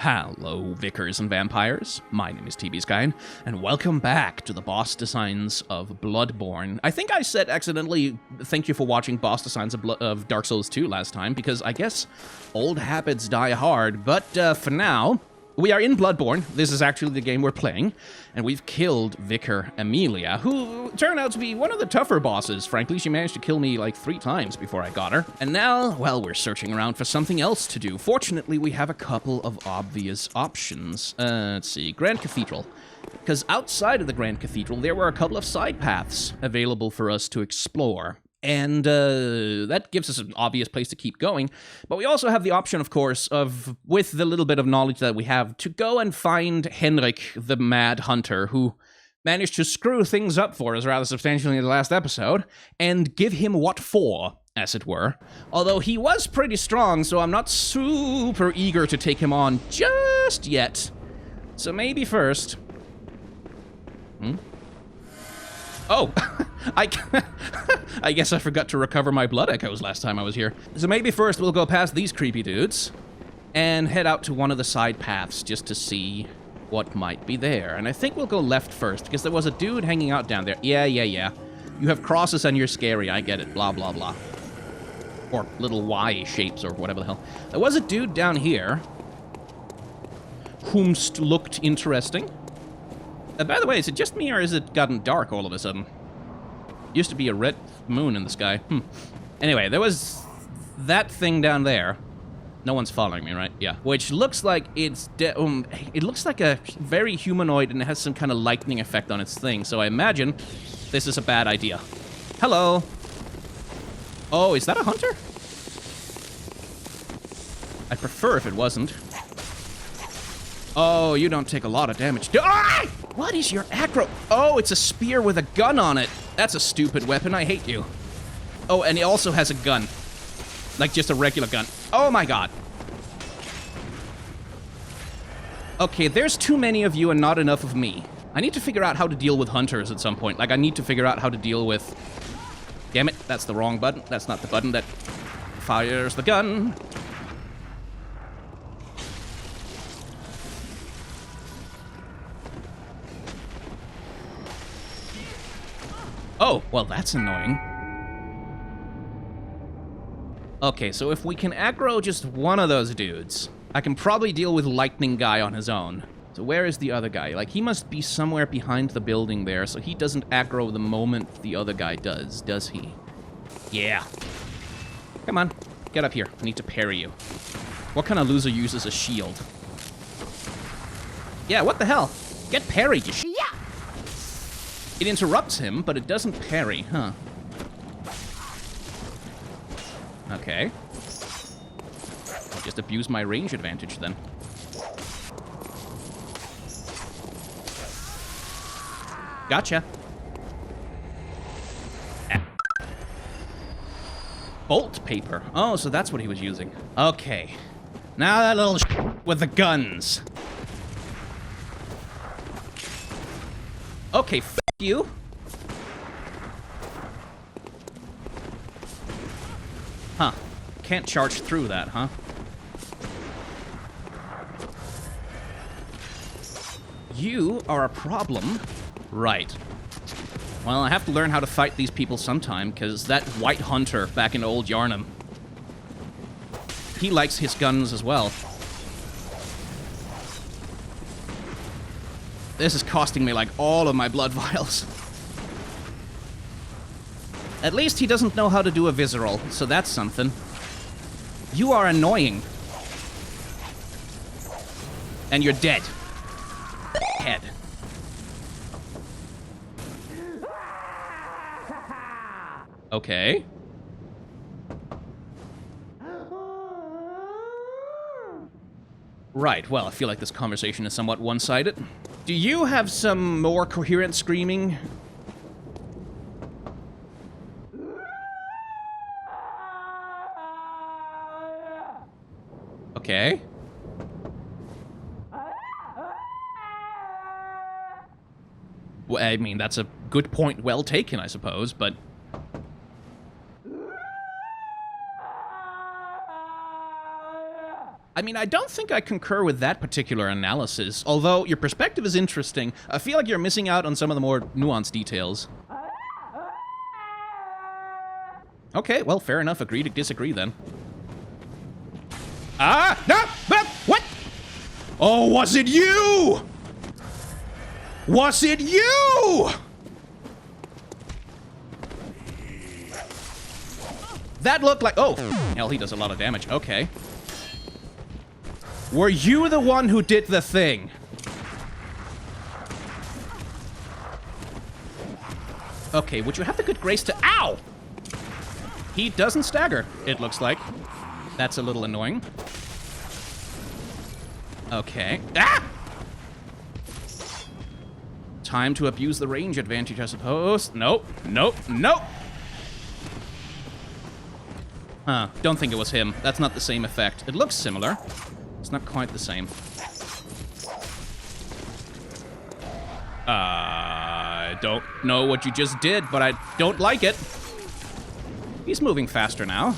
Hello, Vicars and Vampires. My name is TBSky, and welcome back to the boss designs of Bloodborne. I think I said accidentally, thank you for watching boss designs of Dark Souls 2 last time, because I guess old habits die hard, but for now, we are in Bloodborne. This is actually the game we're playing, and we've killed Vicar Amelia, who turned out to be one of the tougher bosses. Frankly, she managed to kill me like 3 times before I got her. And now, well, we're searching around for something else to do. Fortunately, we have a couple of obvious options. Let's see, Grand Cathedral. Because outside of the Grand Cathedral, there were a couple of side paths available for us to explore. And that gives us an obvious place to keep going. But we also have the option, of course, of, with the little bit of knowledge that we have, to go and find Hemwick, the Mad Hunter, who managed to screw things up for us rather substantially in the last episode, and give him what for, as it were. Although he was pretty strong, so I'm not super eager to take him on just yet. So maybe first... Oh, I guess I forgot to recover my blood echoes last time I was here. So maybe first we'll go past these creepy dudes and head out to one of the side paths just to see what might be there. And I think we'll go left first because there was a dude hanging out down there. Yeah. You have crosses and you're scary, I get it, blah, blah, blah. Or little Y shapes or whatever the hell. There was a dude down here whomst looked interesting. By the way, is it just me, or has it gotten dark all of a sudden? Used to be a red moon in the sky. Anyway, there was that thing down there. No one's following me, right? Yeah. Which looks like it's... it looks like a very humanoid, and it has some kind of lightning effect on its thing, so I imagine this is a bad idea. Hello? Oh, is that a hunter? I'd prefer if it wasn't. Oh, you don't take a lot of damage. Ah! What is your aggro? Oh, it's a spear with a gun on it. That's a stupid weapon. I hate you. Oh, and it also has a gun. Like just a regular gun. Oh my god. Okay, there's too many of you and not enough of me. I need to figure out how to deal with hunters at some point. Like, I need to figure out how to deal with... Damn it, that's the wrong button. That's not the button that fires the gun. Oh, well, that's annoying. Okay, so if we can aggro just one of those dudes, I can probably deal with Lightning Guy on his own. So where is the other guy? Like, he must be somewhere behind the building there, so he doesn't aggro the moment the other guy does he? Yeah. Come on, get up here. I need to parry you. What kind of loser uses a shield? Yeah, what the hell? Get parried, you It interrupts him, but it doesn't parry, huh? Okay. I'll just abuse my range advantage, then. Gotcha. Bolt paper. Oh, so that's what he was using. Okay. Now that little with the guns. Okay, you. Huh. Can't charge through that, huh? You are a problem. Right. Well, I have to learn how to fight these people sometime, because that white hunter back in Old Yarnum, he likes his guns as well. This is costing me, like, all of my blood vials. At least he doesn't know how to do a visceral, so that's something. You are annoying. And you're dead. Head. Okay. Right, well, I feel like this conversation is somewhat one-sided. Do you have some more coherent screaming? Okay. Well, I mean, that's a good point, well taken, I suppose, but... I mean, I don't think I concur with that particular analysis, although your perspective is interesting. I feel like you're missing out on some of the more nuanced details. Okay, well, fair enough. Agree to disagree, then. Ah! No! What? Oh, was it you? Was it you? That looked like... Oh, hell, he does a lot of damage. Okay. Were you the one who did the thing? Okay, would you have the good grace to... Ow! He doesn't stagger, it looks like. That's a little annoying. Okay. Ah! Time to abuse the range advantage, I suppose. Nope, nope, nope! Huh, don't think it was him. That's not the same effect. It looks similar. It's not quite the same. I don't know what you just did, but I don't like it. He's moving faster now.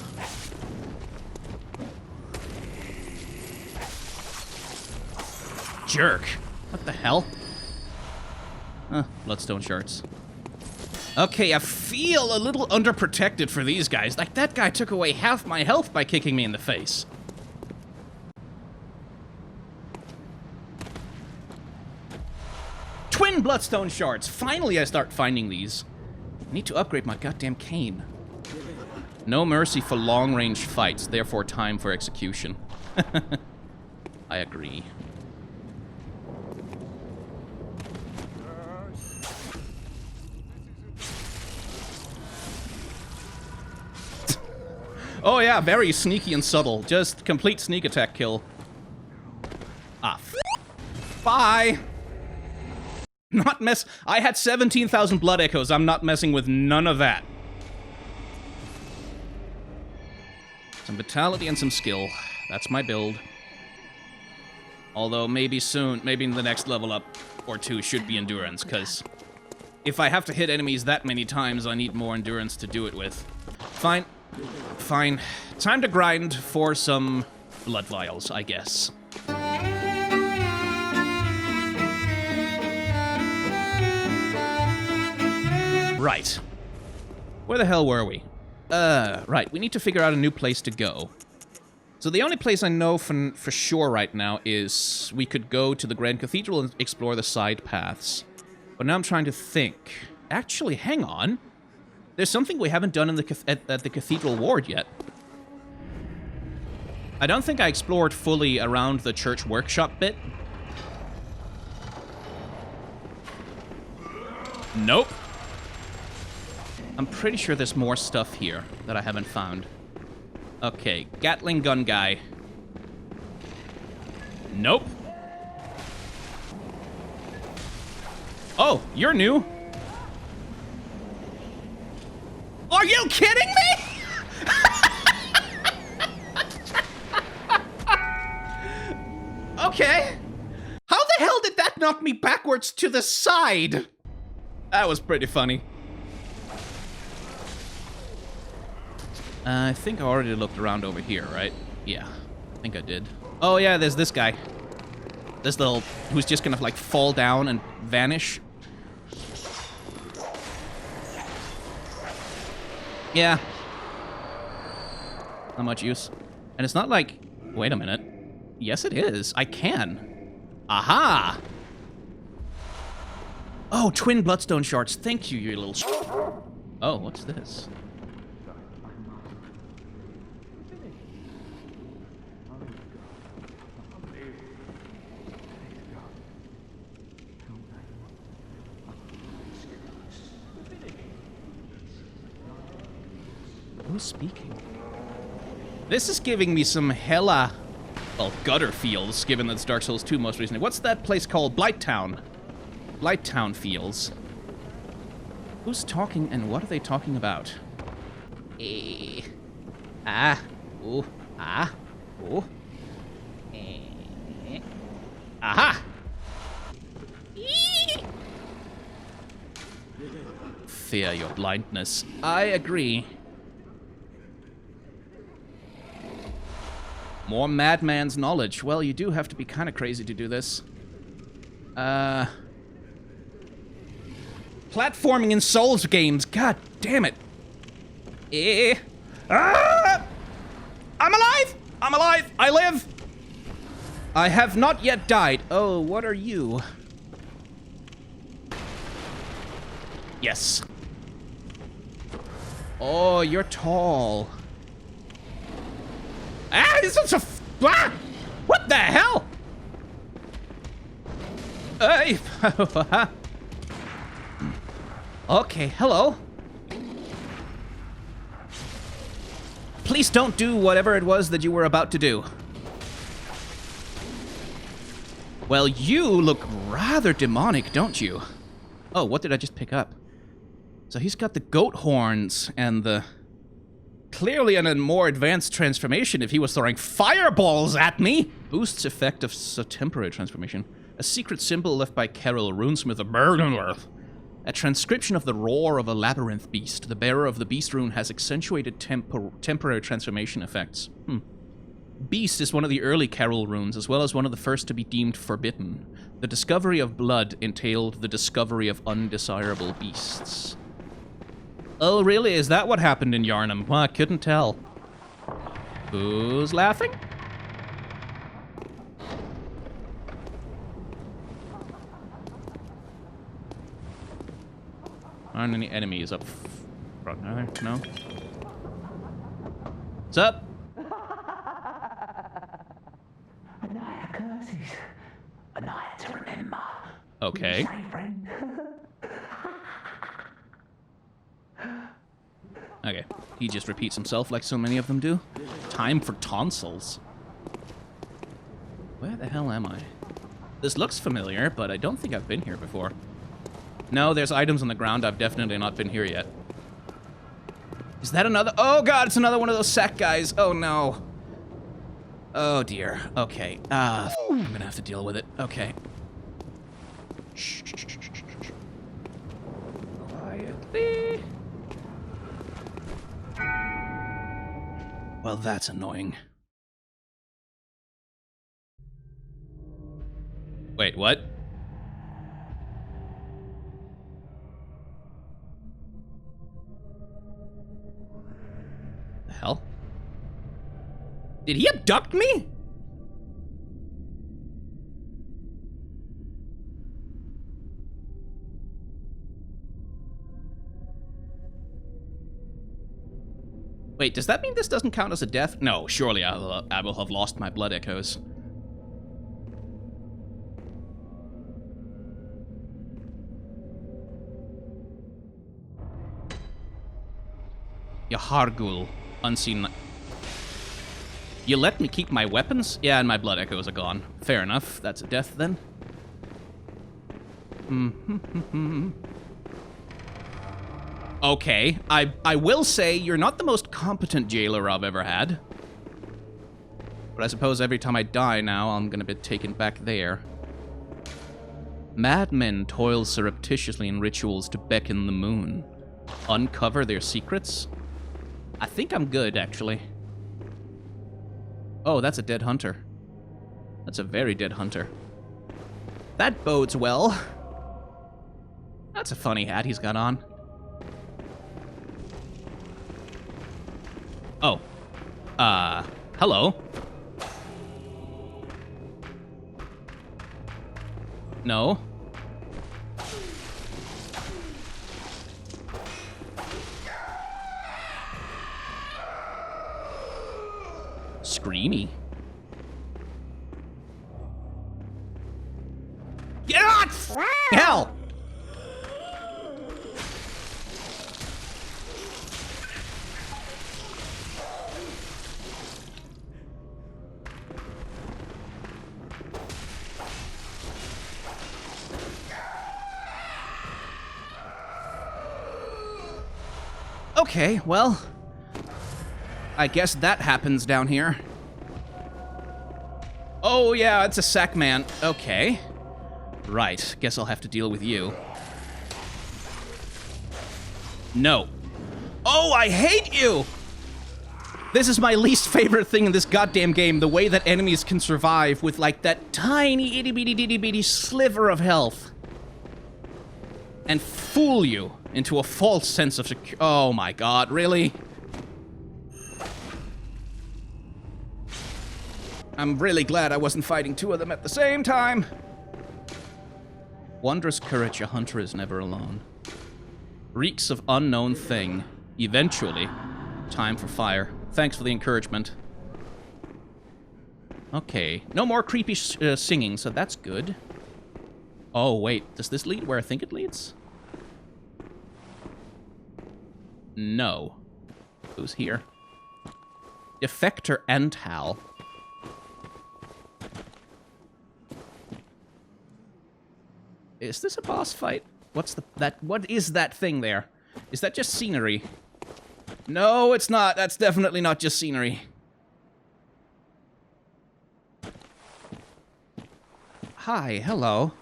Jerk. What the hell? Bloodstone shards. Okay, I feel a little underprotected for these guys. Like, that guy took away half my health by kicking me in the face. Twin Bloodstone shards. Finally, I start finding these. I need to upgrade my goddamn cane. No mercy for long-range fights, therefore time for execution. I agree. Oh yeah, very sneaky and subtle. Just complete sneak attack kill. Ah, bye! Not mess- I had 17,000 blood echoes. I'm not messing with none of that. Some vitality and some skill. That's my build. Although maybe soon, maybe in the next level up or two should be endurance, because if I have to hit enemies that many times, I need more endurance to do it with. Fine. Fine. Time to grind for some blood vials, I guess. Right. Where the hell were we? Right. We need to figure out a new place to go. So the only place I know for sure right now is we could go to the Grand Cathedral and explore the side paths. But now I'm trying to think. Actually, hang on. There's something we haven't done in the at the Cathedral Ward yet. I don't think I explored fully around the church workshop bit. Nope. I'm pretty sure there's more stuff here that I haven't found. Okay, Gatling gun guy. Nope. Oh, you're new. Are you kidding me? Okay. How the hell did that knock me backwards to the side? That was pretty funny. I think I already looked around over here, right? Yeah, I think I did. Oh yeah, there's this guy. This little, who's just gonna like fall down and vanish. Yeah. Not much use. And it's not like, wait a minute. Yes, it is. I can. Aha! Oh, twin bloodstone shards. Thank you, you little... Oh, what's this? Who's speaking? This is giving me some hella, well, gutter feels, given that it's Dark Souls 2 most recently. What's that place called? Blighttown. Blighttown feels. Who's talking and what are they talking about? Eh. Ah. Ooh. Ah. Ooh. Eh. Aha! Fear your blindness. I agree. More madman's knowledge. Well, you do have to be kind of crazy to do this. Platforming in Souls games. God damn it. I'm alive! I'm alive! I live! I have not yet died. Oh, what are you? Yes. Oh, you're tall. Ah, this is what the hell? Hey. Okay, hello. Please don't do whatever it was that you were about to do. Well, you look rather demonic, don't you? Oh, what did I just pick up? So he's got the goat horns and the... Clearly a more advanced transformation if he was throwing fireballs at me! Boosts effect of temporary transformation. A secret symbol left by Carol, runesmith of Bergenworth. A transcription of the roar of a labyrinth beast. The bearer of the beast rune has accentuated temporary transformation effects. Beast is one of the early Carol runes, as well as one of the first to be deemed forbidden. The discovery of blood entailed the discovery of undesirable beasts. Oh, really? Is that what happened in Yharnam? Well, I couldn't tell. Who's laughing? Aren't any enemies up front, are there? No? What's up? Anaya curses. Anaya to remember. Okay. Say, friend. Okay. He just repeats himself like so many of them do. Time for tonsils. Where the hell am I? This looks familiar, but I don't think I've been here before. No, there's items on the ground. I've definitely not been here yet. Is that another? Oh god, it's another one of those sack guys. Oh no. Oh dear. Okay. I'm gonna have to deal with it. Okay. Shh. Quietly. Well, that's annoying. Wait, what? The hell? Did he abduct me? Wait, does that mean this doesn't count as a death? No, surely I will have lost my blood echoes. Yahargul, unseen. You let me keep my weapons? Yeah, and my blood echoes are gone. Fair enough. That's a death then. Okay, I will say you're not the most competent jailer I've ever had. But I suppose every time I die now, I'm gonna be taken back there. Madmen toil surreptitiously in rituals to beckon the moon. Uncover their secrets? I think I'm good, actually. Oh, that's a dead hunter. That's a very dead hunter. That bodes well. That's a funny hat he's got on. Oh. Hello. No. Screamy. Yeah! Hell! Okay, well, I guess that happens down here. Oh yeah, it's a sack man. Okay. Right, guess I'll have to deal with you. No. Oh, I hate you! This is my least favorite thing in this goddamn game, the way that enemies can survive with, like, that tiny itty-bitty sliver of health. And fool you into a false sense of security. Oh my god, really? I'm really glad I wasn't fighting two of them at the same time. Wondrous courage, a hunter is never alone. Reeks of unknown thing. Eventually, time for fire. Thanks for the encouragement. Okay, no more creepy singing, so that's good. Oh, wait, does this lead where I think it leads? No. Who's here? Defector Ental. Is this a boss fight? What is that thing there? Is that just scenery? No, it's not. That's definitely not just scenery. Hi, hello.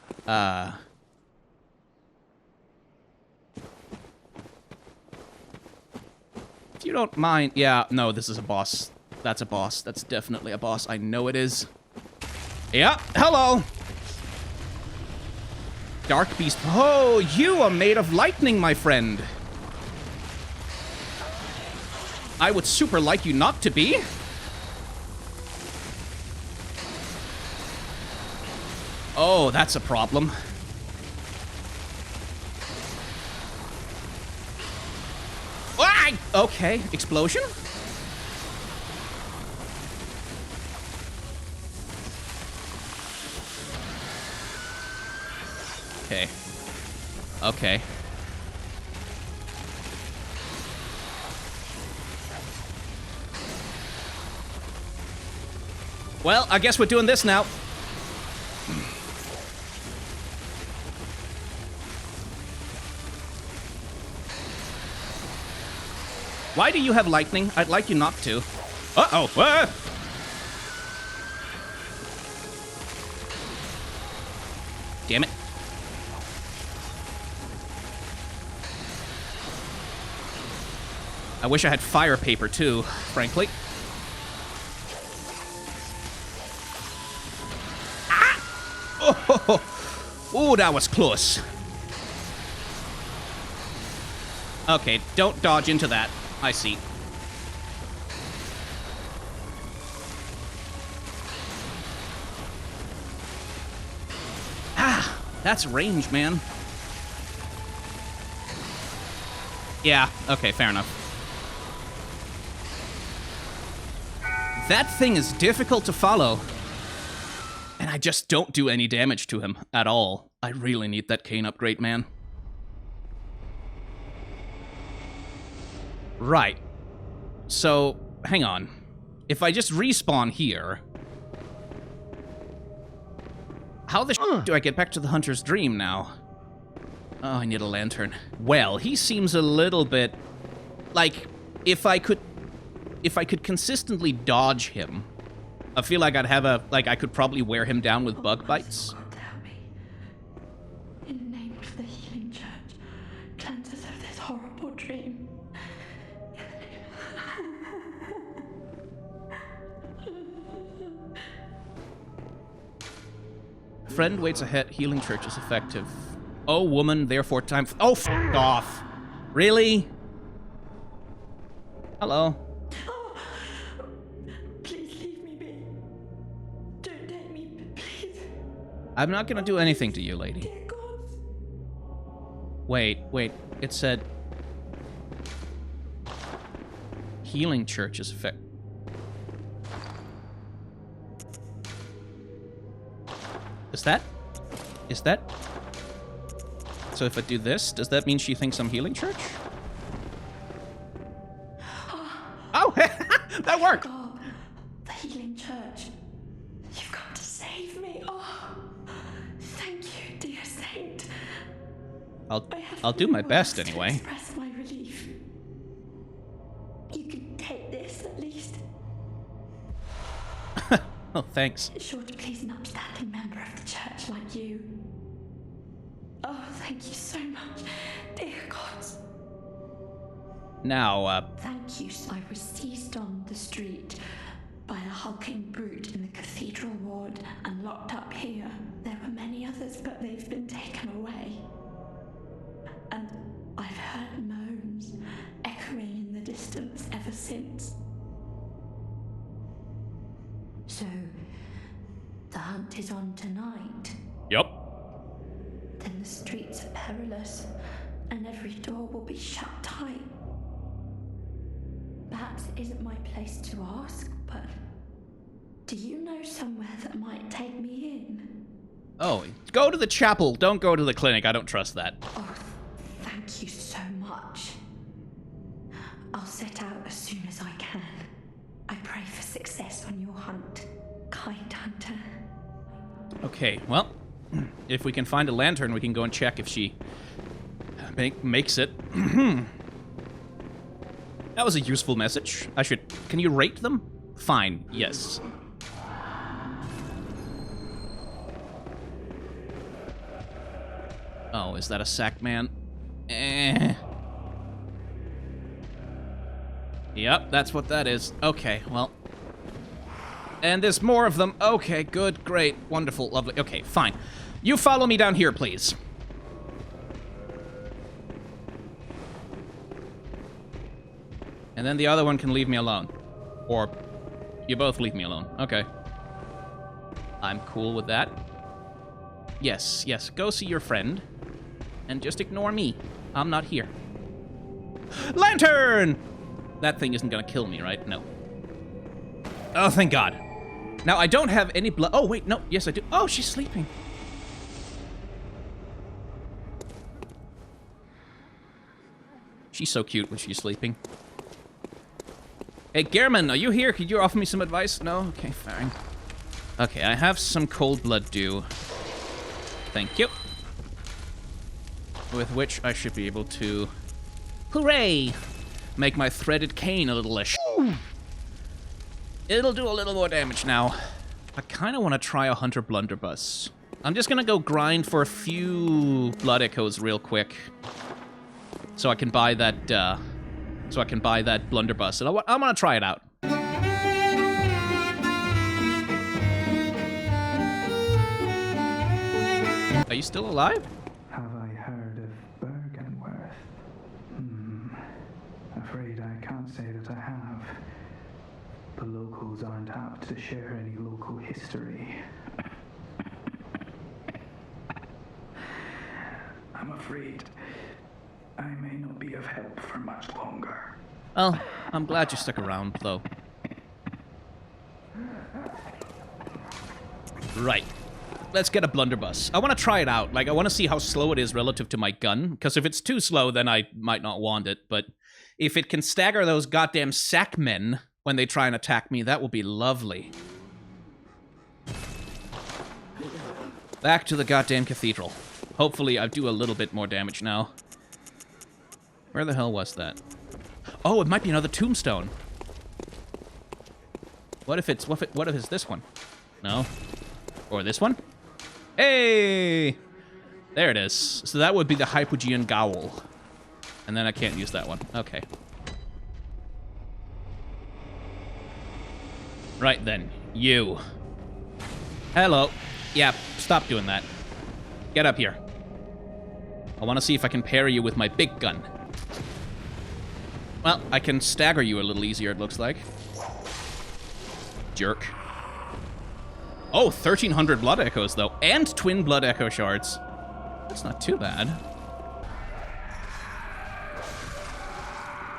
If you don't mind... Yeah, no, this is a boss. That's a boss. That's definitely a boss. I know it is. Yeah, hello. Dark Beast. Oh, you are made of lightning, my friend. I would super like you not to be. Oh, that's a problem. Ah! Okay, explosion? Okay. Okay. Well, I guess we're doing this now. Why do you have lightning? I'd like you not to. Uh-oh. Ah! Damn it. I wish I had fire paper, too, frankly. Ah! Oh, that was close. Okay, don't dodge into that. I see. Ah, that's range, man. Yeah, okay, fair enough. That thing is difficult to follow. And I just don't do any damage to him at all. I really need that cane upgrade, man. Right. So, hang on. If I just respawn here... How the sh** do I get back to the Hunter's Dream now? Oh, I need a lantern. Well, he seems a little bit... Like, if I could consistently dodge him, I feel like I'd have a... Like, I could probably wear him down with bug bites. In the name of the healing church, cleanse us of this horrible dream. Friend waits ahead. Healing church is effective. Oh, woman, therefore time... Oh, f*** off. Really? Hello. Oh, please leave me be. Don't take me, please. I'm not gonna do anything to you, lady. Dear gods. Wait. It said... Healing church is effective. Is that? So if I do this, does that mean she thinks I'm healing church? Oh, that worked! Oh, the healing church. You've come to save me. Oh, thank you, dear saint. I'll do my best anyway. To express my relief. You can take this at least. Oh, thanks. Sure to please an upstanding member of the church like you. Oh, thank you so much, dear gods. Now, Thank you. I was seized on the street by a hulking brute in the cathedral ward and locked up here. There were many others, but they've been taken away. And I've heard moans echoing in the distance ever since. So, the hunt is on tonight. Yep. Then the streets are perilous, and every door will be shut tight. Perhaps it isn't my place to ask, but do you know somewhere that might take me in? Oh, go to the chapel. Don't go to the clinic. I don't trust that. Oh, thank you so much. I'll set out as soon as I can. I pray for success on your hunt, kind hunter. Okay, well, if we can find a lantern, we can go and check if she makes it. That was a useful message. Can you rate them? Fine, yes. Oh, is that a sack man? Yep, that's what that is. Okay, well. And there's more of them. Okay, good, great, wonderful, lovely. Okay, fine. You follow me down here, please. And then the other one can leave me alone. Or you both leave me alone. Okay. I'm cool with that. Yes, yes, go see your friend. And just ignore me. I'm not here. Lantern! That thing isn't gonna kill me, right? No. Oh, thank God. Now, I don't have any blood. Oh, wait, no. Yes, I do. Oh, she's sleeping. She's so cute when she's sleeping. Hey, Gehrman, are you here? Could you offer me some advice? No? Okay, fine. Okay, I have some cold blood dew. Thank you. With which I should be able to... Hooray! Make my threaded cane a little less... It'll do a little more damage now. I kind of want to try a Hunter Blunderbuss. I'm just going to go grind for a few Blood Echoes real quick. So I can buy that, Blunderbuss. And I'm going to try it out. Are you still alive? Have I heard of Bergenworth? Afraid I can't say that I have. The locals aren't apt to share any local history. I'm afraid I may not be of help for much longer. Well, I'm glad you stuck around, though. Right. Let's get a blunderbuss. I want to try it out. Like, I want to see how slow it is relative to my gun. Because if it's too slow, then I might not want it. But if it can stagger those goddamn sack men when they try and attack me, that will be lovely. Back to the goddamn cathedral. Hopefully I do a little bit more damage now. Where the hell was that? Oh, it might be another tombstone. What if it's this one? No. Or this one? Hey! There it is. So that would be the Hypogean Gowl. And then I can't use that one. Okay. Right then. You. Hello. Yeah, stop doing that. Get up here. I want to see if I can parry you with my big gun. Well, I can stagger you a little easier, it looks like. Jerk. Oh, 1,300 Blood Echoes, though. And twin Blood Echo shards. That's not too bad.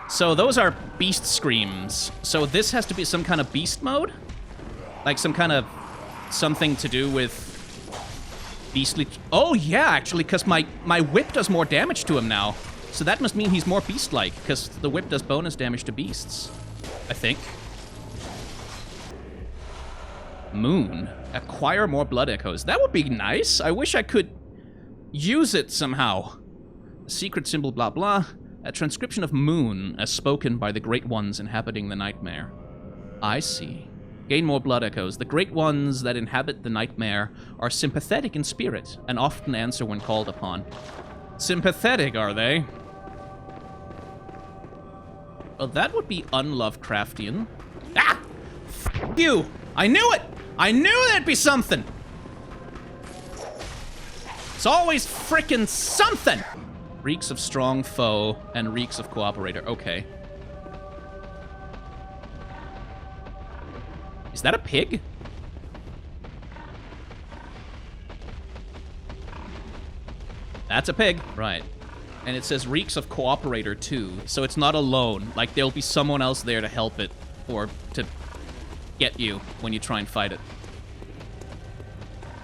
So those are beast screams. So this has to be some kind of beast mode? Like some kind of something to do with beastly... Oh, yeah, actually, because my whip does more damage to him now. So that must mean he's more beast-like, because the whip does bonus damage to beasts. I think. Moon. Acquire more Blood Echoes. That would be nice. I wish I could use it somehow. Secret symbol, blah, blah. A transcription of Moon, as spoken by the Great Ones inhabiting the Nightmare. I see. Gain more Blood Echoes. The Great Ones that inhabit the Nightmare are sympathetic in spirit, and often answer when called upon. Sympathetic, are they? Well, that would be un-Lovecraftian. Ah! F you! I knew it! I knew there'd be something! It's always frickin' something! Reeks of strong foe and reeks of cooperator. Okay. Is that a pig? That's a pig. Right. And it says reeks of cooperator too. So it's not alone. Like there'll be someone else there to help it or to get you when you try and fight it.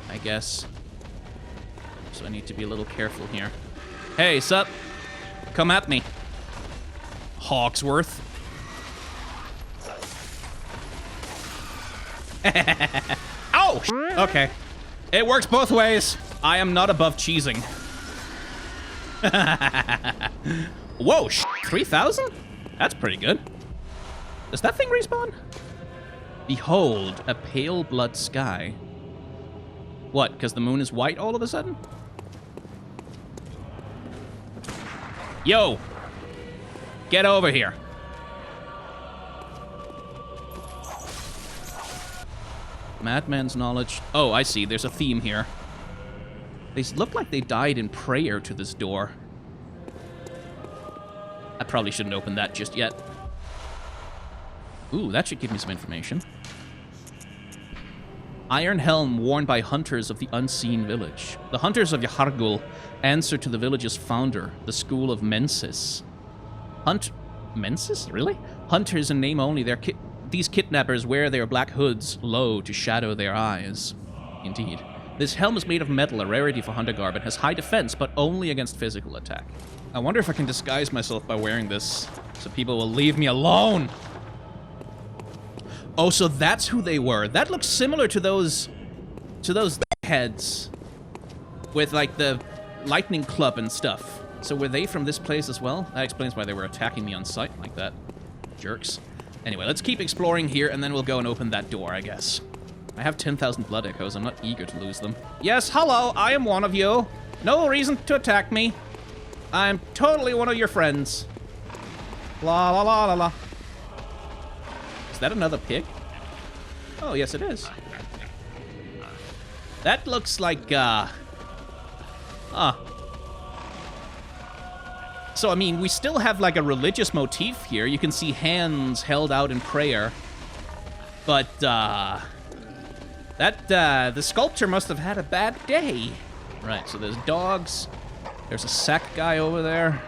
I guess. So I need to be a little careful here. Hey, sup? Come at me. Hawksworth. Oh! Okay. It works both ways. I am not above cheesing. Whoa, 3,000? That's pretty good. Does that thing respawn? Behold, a pale blood sky. What, because the moon is white all of a sudden? Yo! Get over here. Madman's knowledge. Oh, I see. There's a theme here. They look like they died in prayer to this door. I probably shouldn't open that just yet. Ooh, that should give me some information. Iron helm worn by hunters of the unseen village. The hunters of Yahargul answer to the village's founder, the school of Mensis. Mensis? Really? Hunters in name only. These kidnappers wear their black hoods low to shadow their eyes. Indeed. This helm is made of metal, a rarity for hunter garb, and has high defense, but only against physical attack. I wonder if I can disguise myself by wearing this, so people will leave me alone. Oh, so that's who they were. That looks similar to those heads with like the lightning club and stuff. So were they from this place as well? That explains why they were attacking me on sight like that. Jerks. Anyway, let's keep exploring here and then we'll go and open that door, I guess. I have 10,000 blood echoes. I'm not eager to lose them. Yes, hello, I am one of you. No reason to attack me. I'm totally one of your friends. La la la la la. Is that another pig? Oh, yes it is. That looks like, So, I mean, we still have, like, a religious motif here. You can see hands held out in prayer. But, the sculptor must have had a bad day. Right, so there's dogs. There's a sack guy over there.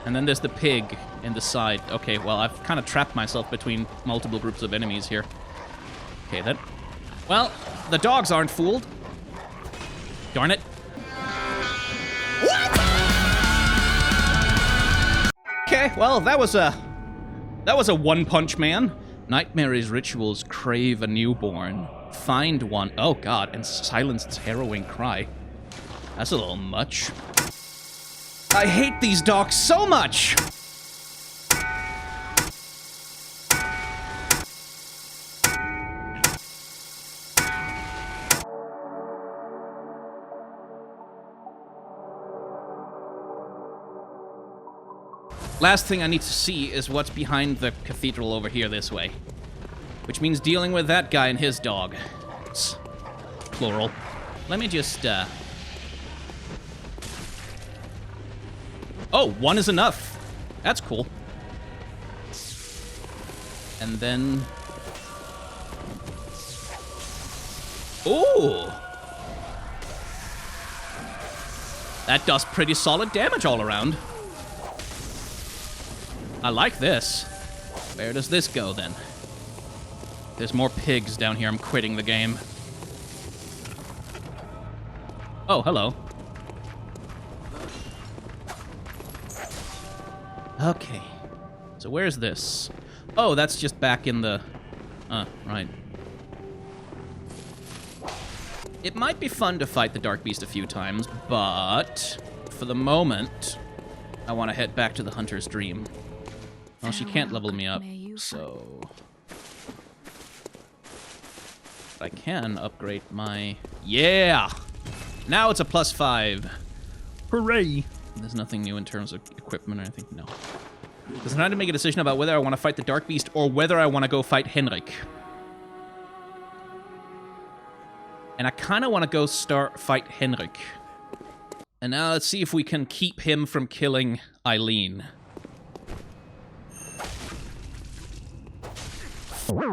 And then there's the pig in the side. Okay, well, I've kind of trapped myself between multiple groups of enemies here. Okay, then. Well, the dogs aren't fooled. Darn it. Okay, well, that was a one-punch man. Nightmare's rituals crave a newborn. Find one. Oh, God, and silence its harrowing cry. That's a little much. I hate these dogs so much! Last thing I need to see is what's behind the cathedral over here this way. Which means dealing with that guy and his dog. It's plural. Let me just, Oh, one is enough. That's cool. And then... Ooh! That does pretty solid damage all around. I like this. Where does this go, then? There's more pigs down here. I'm quitting the game. Oh, hello. Okay. So where's this? Oh, that's just back in the... right. It might be fun to fight the Dark Beast a few times, but... for the moment, I want to head back to the Hunter's Dream. Well, she can't level me up, so... But I can upgrade my... Yeah! Now it's a +5. Hooray! There's nothing new in terms of equipment or anything? No. Because I'm trying to make a decision about whether I want to fight the Dark Beast or whether I want to go fight Hemwick. And I kind of want to go fight Hemwick. And now let's see if we can keep him from killing Eileen.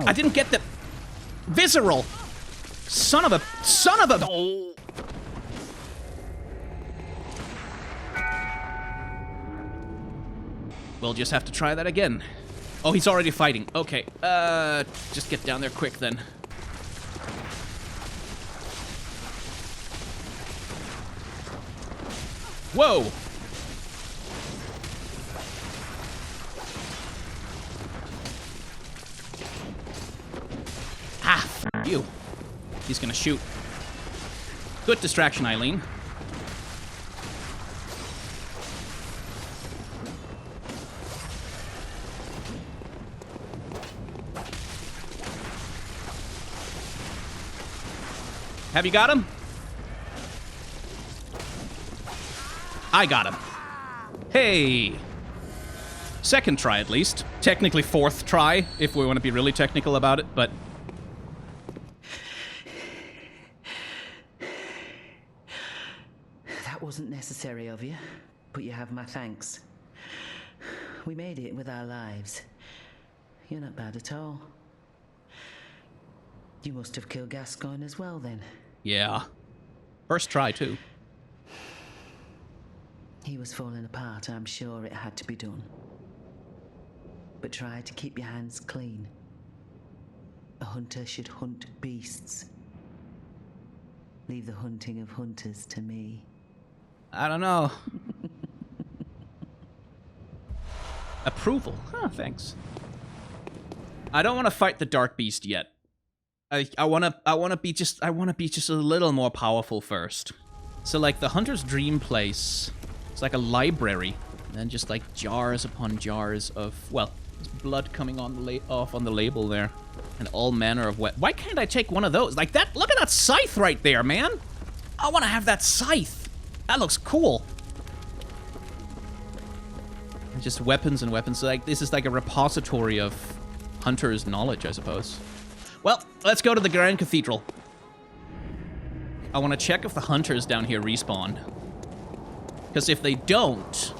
I didn't get the visceral. Son of a. Oh. We'll just have to try that again. Oh, he's already fighting. Okay. Just get down there quick then. Whoa! Ah, f you. He's gonna shoot. Good distraction, Eileen. Have you got him? I got him. Hey! Second try, at least. Technically fourth try, if we want to be really technical about it, but... That wasn't necessary of you, but you have my thanks. We made it with our lives. You're not bad at all. You must have killed Gascoigne as well, then. Yeah. First try, too. He was falling apart, I'm sure it had to be done. But try to keep your hands clean. A hunter should hunt beasts. Leave the hunting of hunters to me. I don't know. Approval. Huh, thanks. I don't want to fight the Dark Beast yet. I wanna be just a little more powerful first. So like the Hunter's Dream place, it's like a library, and then just like jars upon jars of, well, there's blood coming on off on the label there, and all manner of why can't I take one of those? Like that, look at that scythe right there, man. I want to have that scythe. That looks cool. And just weapons and weapons. So like this is like a repository of Hunter's knowledge, I suppose. Well, let's go to the Grand Cathedral. I want to check if the hunters down here respawn. Because if they don't,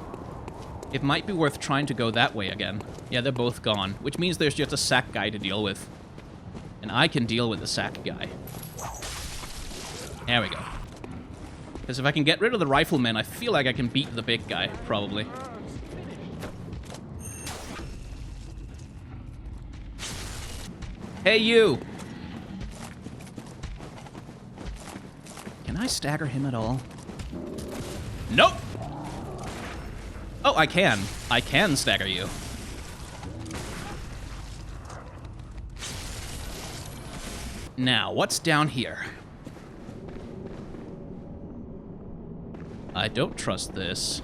it might be worth trying to go that way again. Yeah, they're both gone, which means there's just a sack guy to deal with. And I can deal with the sack guy. There we go. Because if I can get rid of the riflemen, I feel like I can beat the big guy, probably. Hey, you! Can I stagger him at all? Nope! Oh, I can. I can stagger you. Now, what's down here? I don't trust this.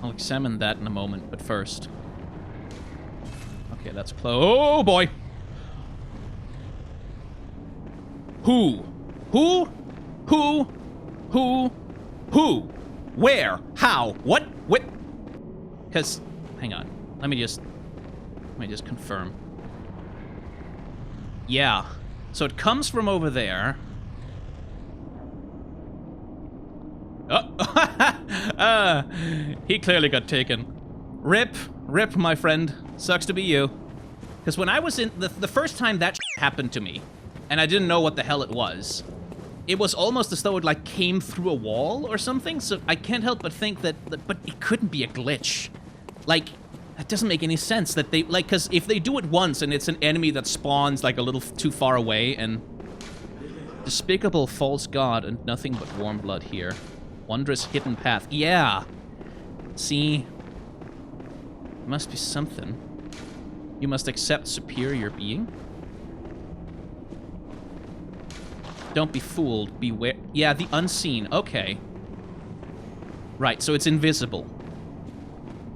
I'll examine that in a moment, but first. Okay, that's close. Oh, boy! Who? Who? Who? Who? Who? Where? How? What? What? Because, hang on. Let me just confirm. Yeah. So it comes from over there. Oh, he clearly got taken. Rip, my friend. Sucks to be you. Because when I was in the first time that happened to me, and I didn't know what the hell it was almost as though it like came through a wall or something. So I can't help but think that, but it couldn't be a glitch. Like, that doesn't make any sense that they, like, because if they do it once and it's an enemy that spawns like a little too far away and despicable false god and nothing but warm blood here. Wondrous hidden path. Yeah. See? Must be something. You must accept superior being. Don't be fooled. Beware. Yeah, the unseen. Okay. Right, so it's invisible.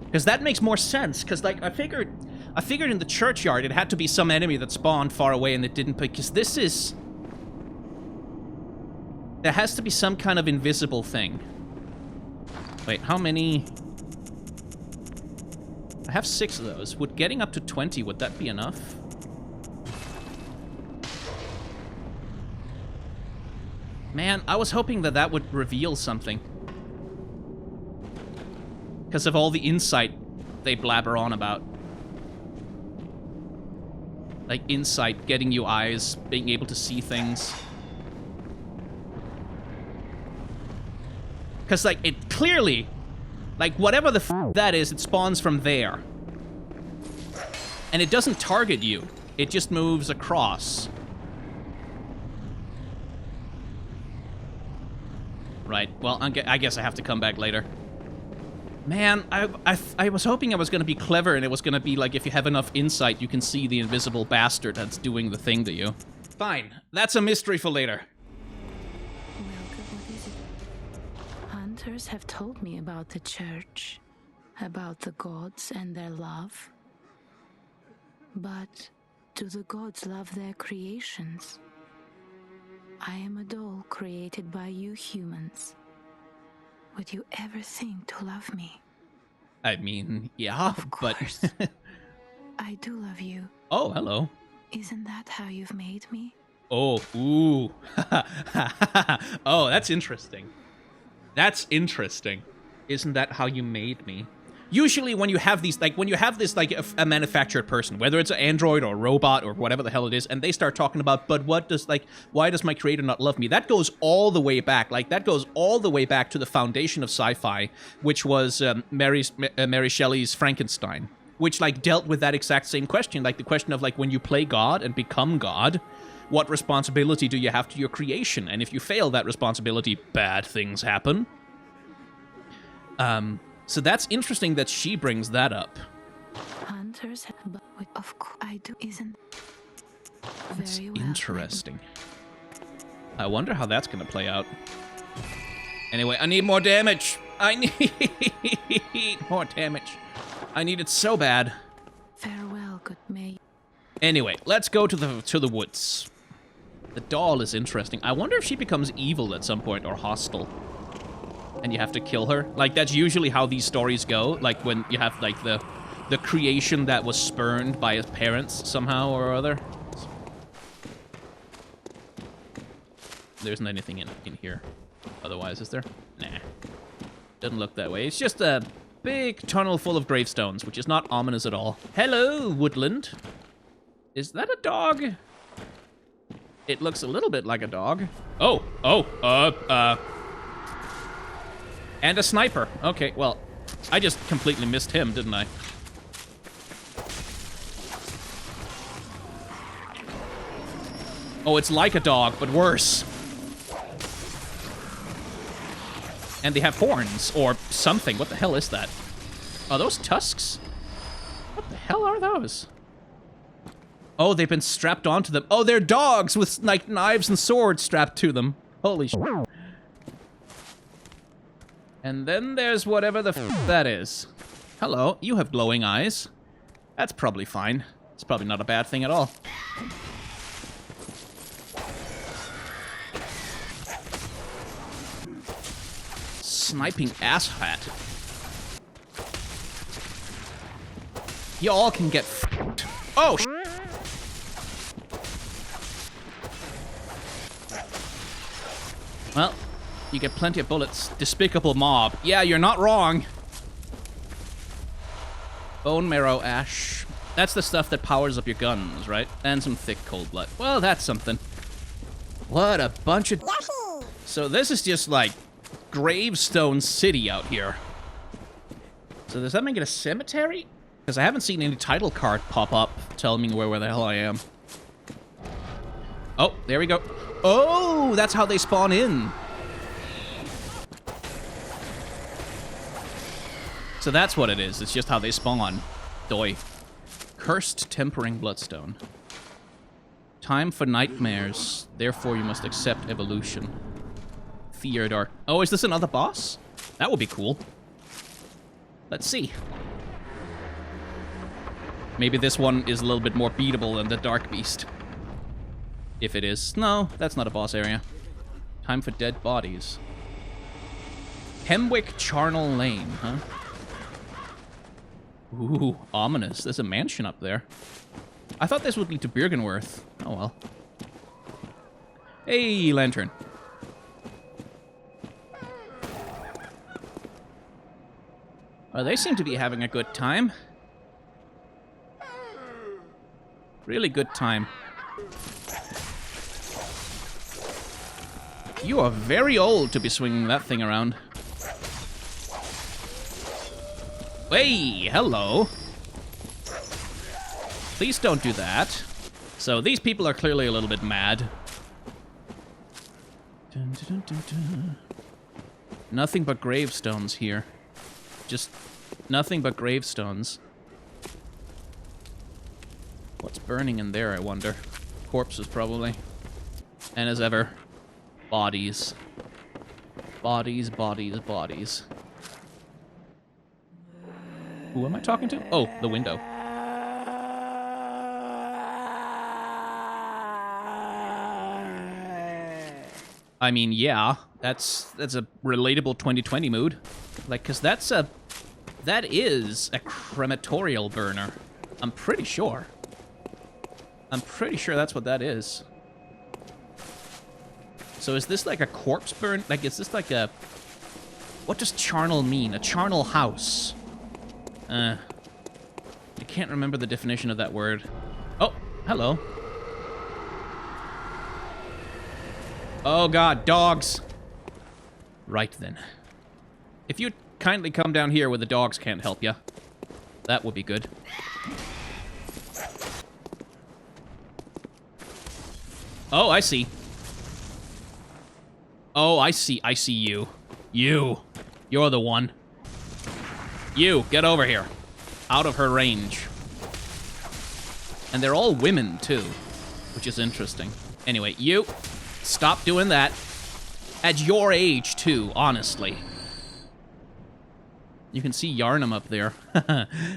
Because that makes more sense. Because, like, I figured in the churchyard it had to be some enemy that spawned far away and it didn't. Because this is... There has to be some kind of invisible thing. Wait, how many? I have 6 of those. Would getting up to 20, would that be enough? Man, I was hoping that that would reveal something. Because of all the insight they blabber on about. Like, insight, getting you eyes, being able to see things. Because, like, it clearly... Like, whatever the f that is, it spawns from there. And it doesn't target you. It just moves across. Right, well, I guess I have to come back later. Man, I was hoping I was going to be clever and it was going to be like if you have enough insight, you can see the invisible bastard that's doing the thing to you. Fine, that's a mystery for later. What is it? Hunters have told me about the church, about the gods and their love. But do the gods love their creations? I am a doll created by you humans. Would you ever think to love me? I mean, yeah, Of but... course. I do love you. Oh, hello. Isn't that how you've made me? Oh, ooh. Oh, that's interesting. That's interesting. Isn't that how you made me? Usually when you have these, like, when you have this, like, a manufactured person, whether it's an android or a robot or whatever the hell it is, and they start talking about, but what does, like, why does my creator not love me? That goes all the way back. Like, that goes all the way back to the foundation of sci-fi, which was Mary Shelley's Frankenstein, which, like, dealt with that exact same question. Like, the question of, like, when you play God and become God, what responsibility do you have to your creation? And if you fail that responsibility, bad things happen. So that's interesting that she brings that up. Hunters have, but of course I do. Isn't That's very well. interesting. I wonder how that's gonna play out. Anyway, I need more damage. I need more damage. I need it so bad. Farewell, good May. Anyway, let's go to the woods. The doll is interesting. I wonder if she becomes evil at some point or hostile. And you have to kill her. Like, that's usually how these stories go. Like, when you have, like, the creation that was spurned by his parents somehow or other. There isn't anything in here. Otherwise, is there? Nah. Doesn't look that way. It's just a big tunnel full of gravestones, which is not ominous at all. Hello, woodland. Is that a dog? It looks a little bit like a dog. And a sniper. Okay, well, I just completely missed him, didn't I? Oh, it's like a dog, but worse. And they have horns, or something. What the hell is that? Are those tusks? What the hell are those? Oh, they've been strapped onto them. Oh, they're dogs with, like, knives and swords strapped to them. Holy shit. And then there's whatever the f that is. Hello, you have glowing eyes. That's probably fine. It's probably not a bad thing at all. Sniping asshat. Y'all can get f***ed. Oh, sh**. Well, you get plenty of bullets. Despicable mob. Yeah, you're not wrong. Bone marrow ash. That's the stuff that powers up your guns, right? And some thick cold blood. Well, that's something. What a bunch of... So this is just like gravestone city out here. So does that make it a cemetery? Because I haven't seen any title card pop up telling me where the hell I am. Oh, there we go. Oh, that's how they spawn in. So that's what it is. It's just how they spawn. Doi. Cursed Tempering Bloodstone. Time for nightmares. Therefore, you must accept evolution. Theodore. Oh, is this another boss? That would be cool. Let's see. Maybe this one is a little bit more beatable than the Dark Beast. If it is. No, that's not a boss area. Time for dead bodies. Hemwick Charnel Lane, huh? Ooh, ominous. There's a mansion up there. I thought this would lead to Byrgenworth. Oh well. Hey, lantern. Well, they seem to be having a good time. Really good time. You are very old to be swinging that thing around. Hey, hello. Please don't do that. So these people are clearly a little bit mad. Dun, dun, dun, dun. Nothing but gravestones here. Just nothing but gravestones. What's burning in there, I wonder? Corpses, probably. And as ever, bodies. Bodies, bodies, bodies. Who am I talking to? Oh, the window. I mean, yeah, that's a relatable 2020 mood. Like, cause that is a crematorial burner. I'm pretty sure. I'm pretty sure that's what that is. So is this like a corpse burn? Like, is this like a... What does charnel mean? A charnel house. I can't remember the definition of that word. Oh, hello. Oh god, dogs. Right then. If you'd kindly come down here where the dogs can't help you, that would be good. Oh, I see. Oh, I see you. You're the one. You, get over here. Out of her range. And they're all women, too. Which is interesting. Anyway, you, stop doing that. At your age, too, honestly. You can see Yarnum up there.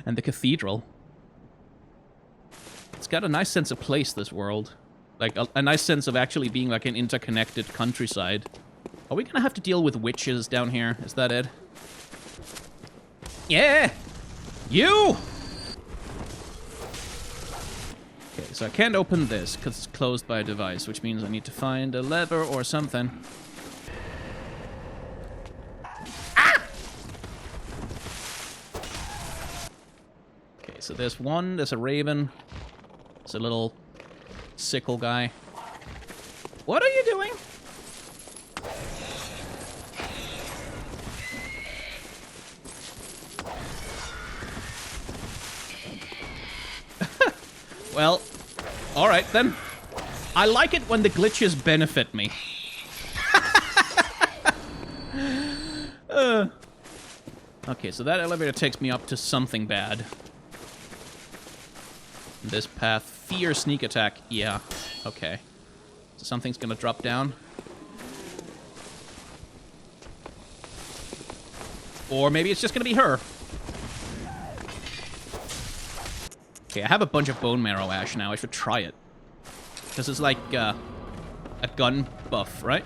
And the cathedral. It's got a nice sense of place, this world. Like, a nice sense of actually being like an interconnected countryside. Are we gonna have to deal with witches down here? Is that it? Yeah! You! Okay, so I can't open this because it's closed by a device, which means I need to find a lever or something. Ah! Okay, so there's a raven. There's a little sickle guy. What are you doing? Well, alright then. I like it when the glitches benefit me. Okay, so that elevator takes me up to something bad. This path, fear sneak attack. Yeah, okay. So something's gonna drop down. Or maybe it's just gonna be her. Okay, I have a bunch of bone marrow ash now. I should try it. Because it's like a gun buff, right?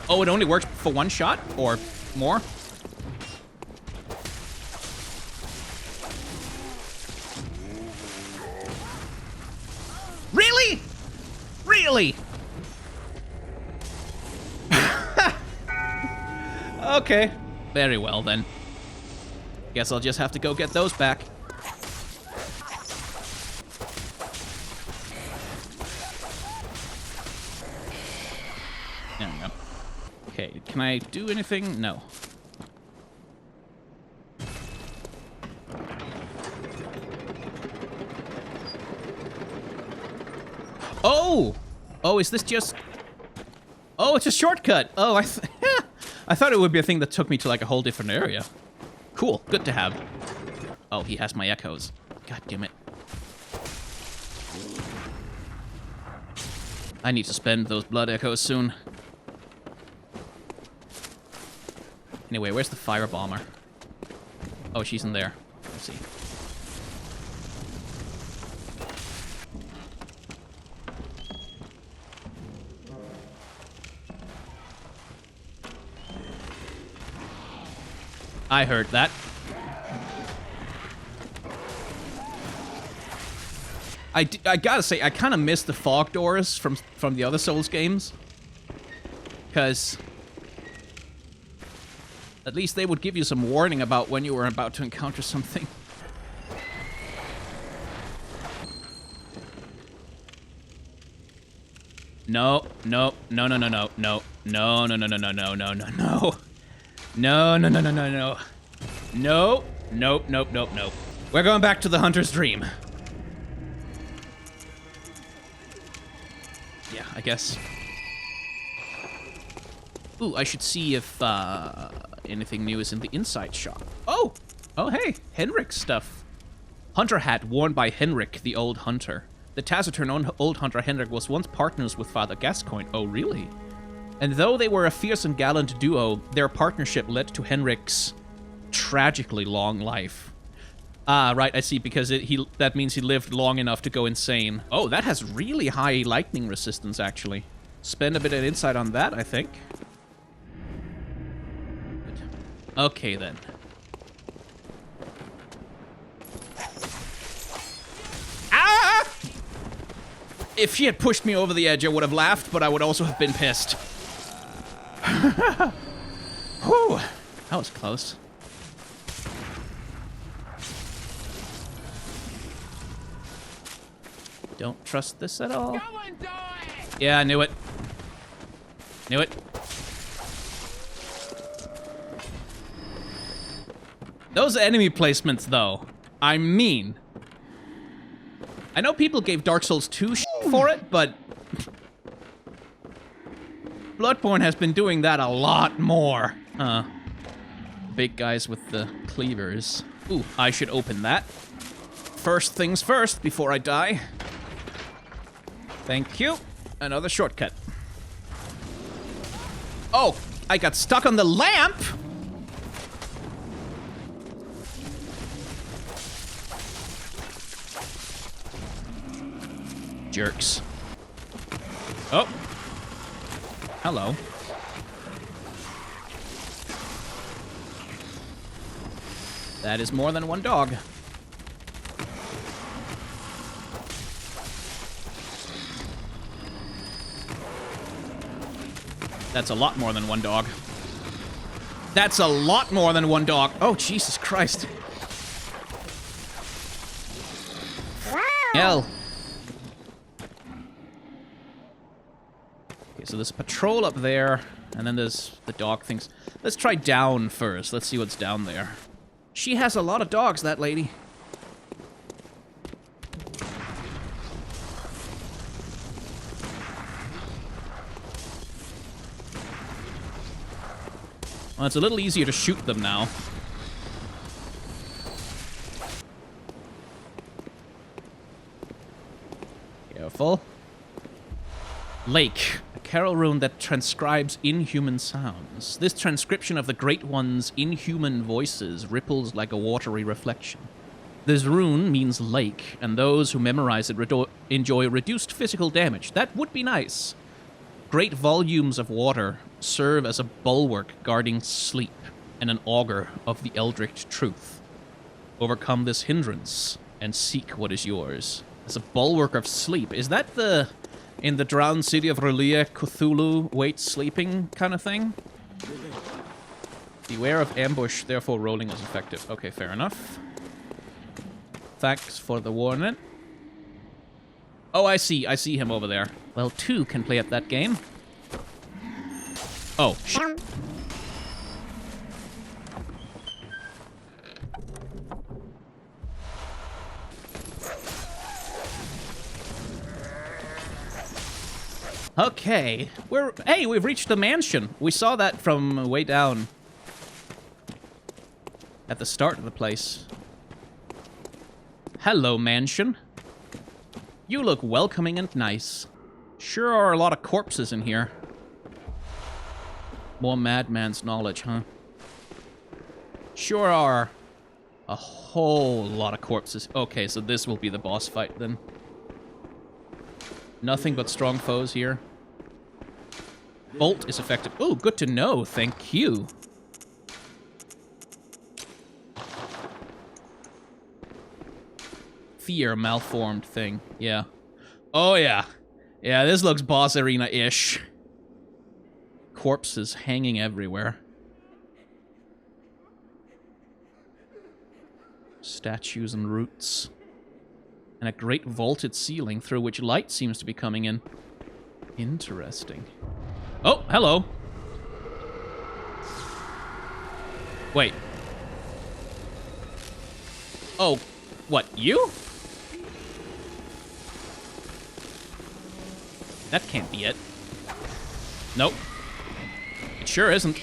Oh, it only works for one shot? Or more? Really? Really? Okay. Very well, then. Guess I'll just have to go get those back. There we go. Okay, can I do anything? No. Oh! Oh, is this just... Oh, it's a shortcut! Oh, I thought it would be a thing that took me to like a whole different area. Cool, good to have. Oh, he has my echoes. God damn it. I need to spend those blood echoes soon. Anyway, where's the fire bomber? Oh, she's in there. Let's see. I heard that. I gotta say, I kind of miss the fog doors from the other Souls games. Because at least they would give you some warning about when you were about to encounter something. No, no, no, no, no, no, no, no, no, no, no, no, no, no, no, no. No, no, no, no, no, no. No, nope, nope, nope, nope. We're going back to the Hunter's Dream. Yeah, I guess. Ooh, I should see if anything new is in the inside shop. Oh! Oh, hey, Hemwick stuff. Hunter hat worn by Hemwick, the old hunter. The taciturn old hunter Hemwick was once partners with Father Gascoigne. Oh, really? And though they were a fierce and gallant duo, their partnership led to Henrik's tragically long life. Ah, right, I see, because that means he lived long enough to go insane. Oh, that has really high lightning resistance, actually. Spend a bit of insight on that, I think. Okay, then. Ah! If she had pushed me over the edge, I would have laughed, but I would also have been pissed. Whew, that was close. Don't trust this at all. Yeah, I knew it. Knew it. Those enemy placements, though, I mean, I know people gave Dark Souls 2 shit for it, but Bloodborne has been doing that a lot more. Big guys with the cleavers. Ooh, I should open that. First things first, before I die. Thank you. Another shortcut. Oh, I got stuck on the lamp! Jerks. Oh. Hello. That is more than one dog. That's a lot more than one dog. That's a lot more than one dog. Oh, Jesus Christ. Hell. Okay, so there's a patrol up there, and then there's the dog things. Let's try down first. Let's see what's down there. She has a lot of dogs, that lady. Well, it's a little easier to shoot them now. Careful. Lake. A carol rune that transcribes inhuman sounds. This transcription of the Great One's inhuman voices ripples like a watery reflection. This rune means lake, and those who memorize it enjoy reduced physical damage. That would be nice. Great volumes of water serve as a bulwark guarding sleep and an augur of the eldritch truth. Overcome this hindrance and seek what is yours. As a bulwark of sleep. Is that the... in the drowned city of Relia, Cthulhu waits sleeping kind of thing? Beware of ambush, therefore rolling is effective. Okay, fair enough. Thanks for the warning. Oh, I see him over there. Well, two can play at that game. Oh, shit. Okay, hey, we've reached the mansion. We saw that from way down at the start of the place. Hello, mansion. You look welcoming and nice. Sure are a lot of corpses in here. More madman's knowledge, huh? Sure are a whole lot of corpses. Okay, so this will be the boss fight then. Nothing but strong foes here. Bolt is effective. Oh, good to know. Thank you. Fear malformed thing. Yeah. Oh, yeah. Yeah, this looks boss arena-ish. Corpses hanging everywhere. Statues and roots. And a great vaulted ceiling through which light seems to be coming in. Interesting. Oh, hello. Wait. Oh, what, you? That can't be it. Nope. It sure isn't.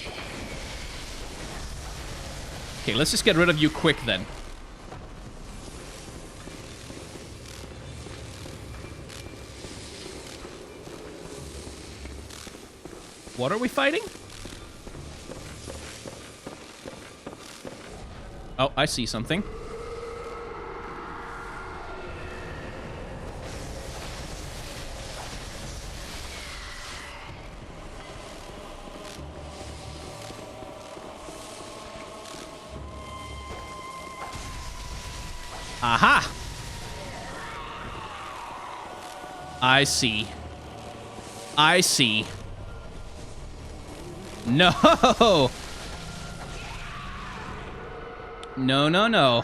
Okay, let's just get rid of you quick then. What are we fighting? Oh, I see something. Aha! I see. I see. No! No, no, no.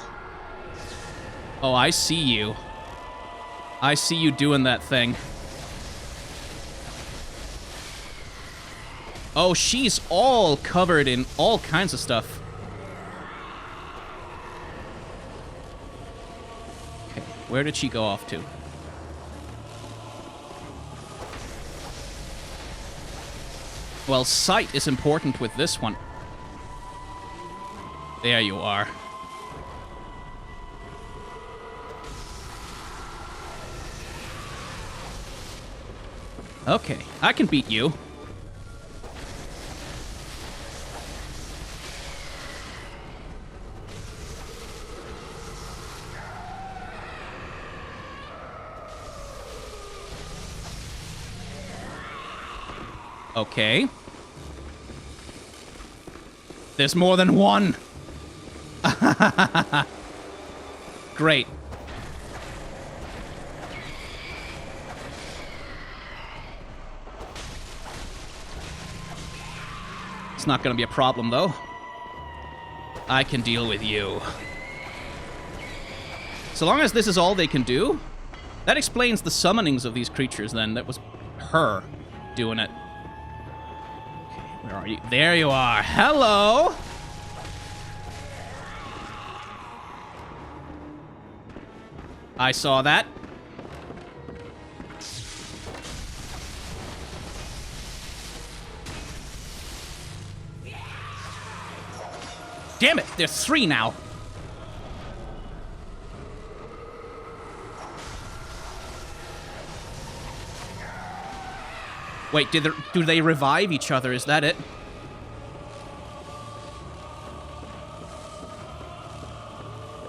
Oh, I see you. I see you doing that thing. Oh, she's all covered in all kinds of stuff. Okay, where did she go off to? Well, sight is important with this one. There you are. Okay, I can beat you. Okay. There's more than one. Great. It's not gonna be a problem, though. I can deal with you. So long as this is all they can do, that explains the summonings of these creatures, then. That was her doing it. Okay, where are you? There you are. Hello! I saw that. Damn it, there's 3 now. Wait, do they revive each other? Is that it?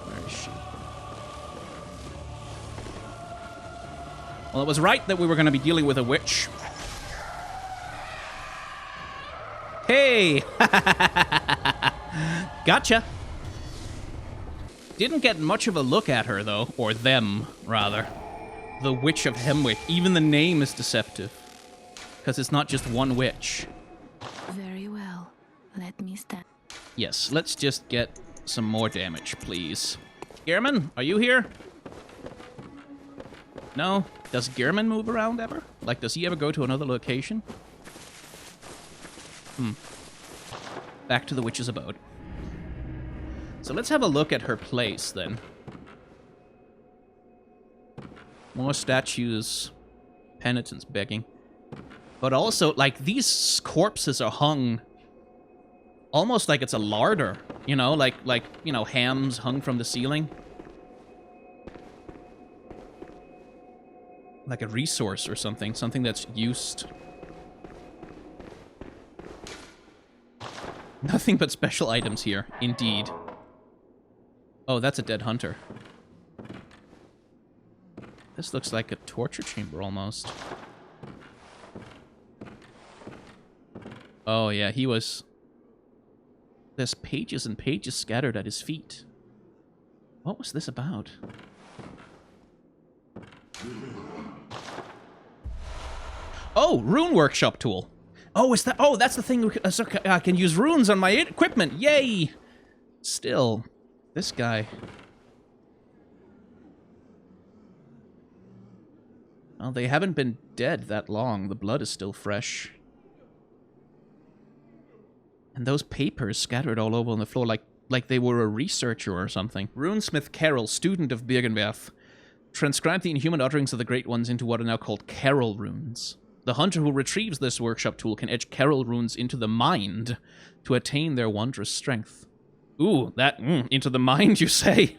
Where is she? Well, it was right that we were going to be dealing with a witch. Hey! Gotcha. Didn't get much of a look at her, though. Or them, rather. The Witch of Hemwick. Even the name is deceptive. Because it's not just one witch. Very well. Let me stand. Yes, let's just get some more damage, please. Gehrman, are you here? No? Does Gehrman move around ever? Like, does he ever go to another location? Back to the witch's abode. So let's have a look at her place, then. More statues. Penitents begging. But also, like, these corpses are hung almost like it's a larder, you know, like you know, hams hung from the ceiling. Like a resource or something that's used. Nothing but special items here, indeed. Oh, that's a dead hunter. This looks like a torture chamber almost. Oh, yeah, he was... There's pages and pages scattered at his feet. What was this about? Oh, rune workshop tool. Oh, is that? Oh, that's the thing. So I can use runes on my equipment. Yay! Still, this guy. Well, they haven't been dead that long. The blood is still fresh. And those papers scattered all over on the floor like they were a researcher or something. Runesmith Carol, student of Birgenwerf, transcribed the inhuman utterings of the Great Ones into what are now called Carol runes. The hunter who retrieves this workshop tool can etch Carol runes into the mind to attain their wondrous strength. Ooh, that, into the mind, you say?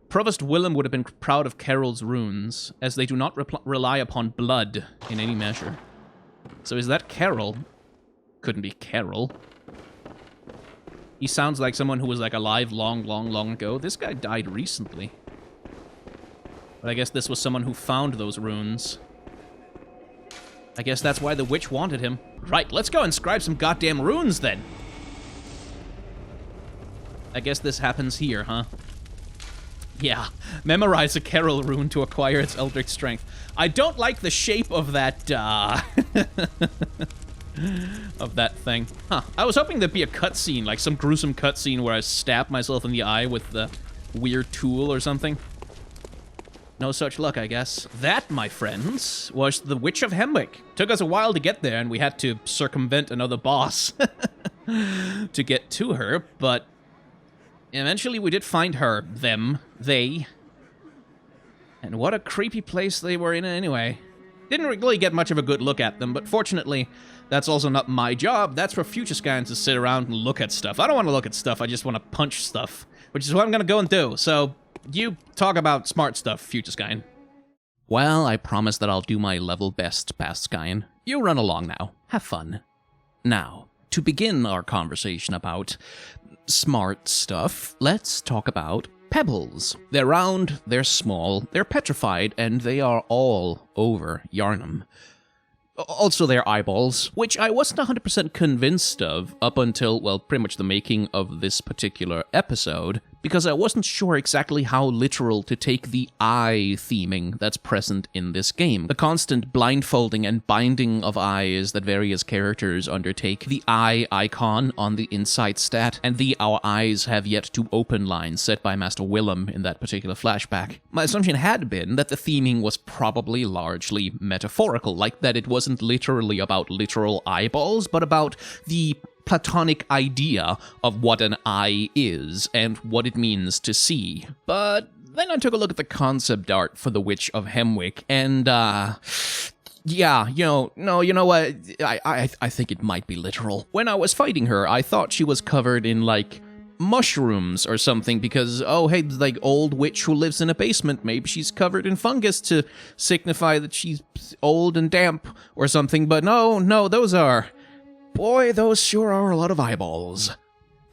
Provost Willem would have been proud of Carol's runes, as they do not rely upon blood in any measure. So is that Carol? Couldn't be Carol. He sounds like someone who was like alive long ago. This guy died recently. But I guess this was someone who found those runes. I guess that's why the witch wanted him. Right, let's go inscribe some goddamn runes then. I guess this happens here, huh? Yeah, memorize a Carol rune to acquire its eldritch strength. I don't like the shape of that, of that thing. Huh, I was hoping there'd be a cutscene, like some gruesome cutscene where I stab myself in the eye with the weird tool or something. No such luck, I guess. That, my friends, was the Witch of Hemwick. Took us a while to get there, and we had to circumvent another boss to get to her, but eventually we did find her, they. And what a creepy place they were in anyway. Didn't really get much of a good look at them, but fortunately, that's also not my job. That's for future Skyans to sit around and look at stuff. I don't want to look at stuff, I just want to punch stuff, which is what I'm going to go and do, so you talk about smart stuff, future Skyan. Well, I promise that I'll do my level best, past Skyan. You run along now. Have fun. Now, to begin our conversation about smart stuff, let's talk about pebbles. They're round, they're small, they're petrified, and they are all over Yharnam. Also their eyeballs, which I wasn't 100% convinced of up until, well, pretty much the making of this particular episode, because I wasn't sure exactly how literal to take the eye theming that's present in this game. The constant blindfolding and binding of eyes that various characters undertake, the eye icon on the insight stat, and the "our eyes have yet to open" line set by Master Willem in that particular flashback. My assumption had been that the theming was probably largely metaphorical, like that it wasn't literally about literal eyeballs, but about the platonic idea of what an eye is and what it means to see. But then I took a look at the concept art for the Witch of Hemwick, and yeah, you know what? I think it might be literal. When I was fighting her, I thought she was covered in like mushrooms or something because, oh hey, like old witch who lives in a basement, maybe she's covered in fungus to signify that she's old and damp or something, but no, those sure are a lot of eyeballs.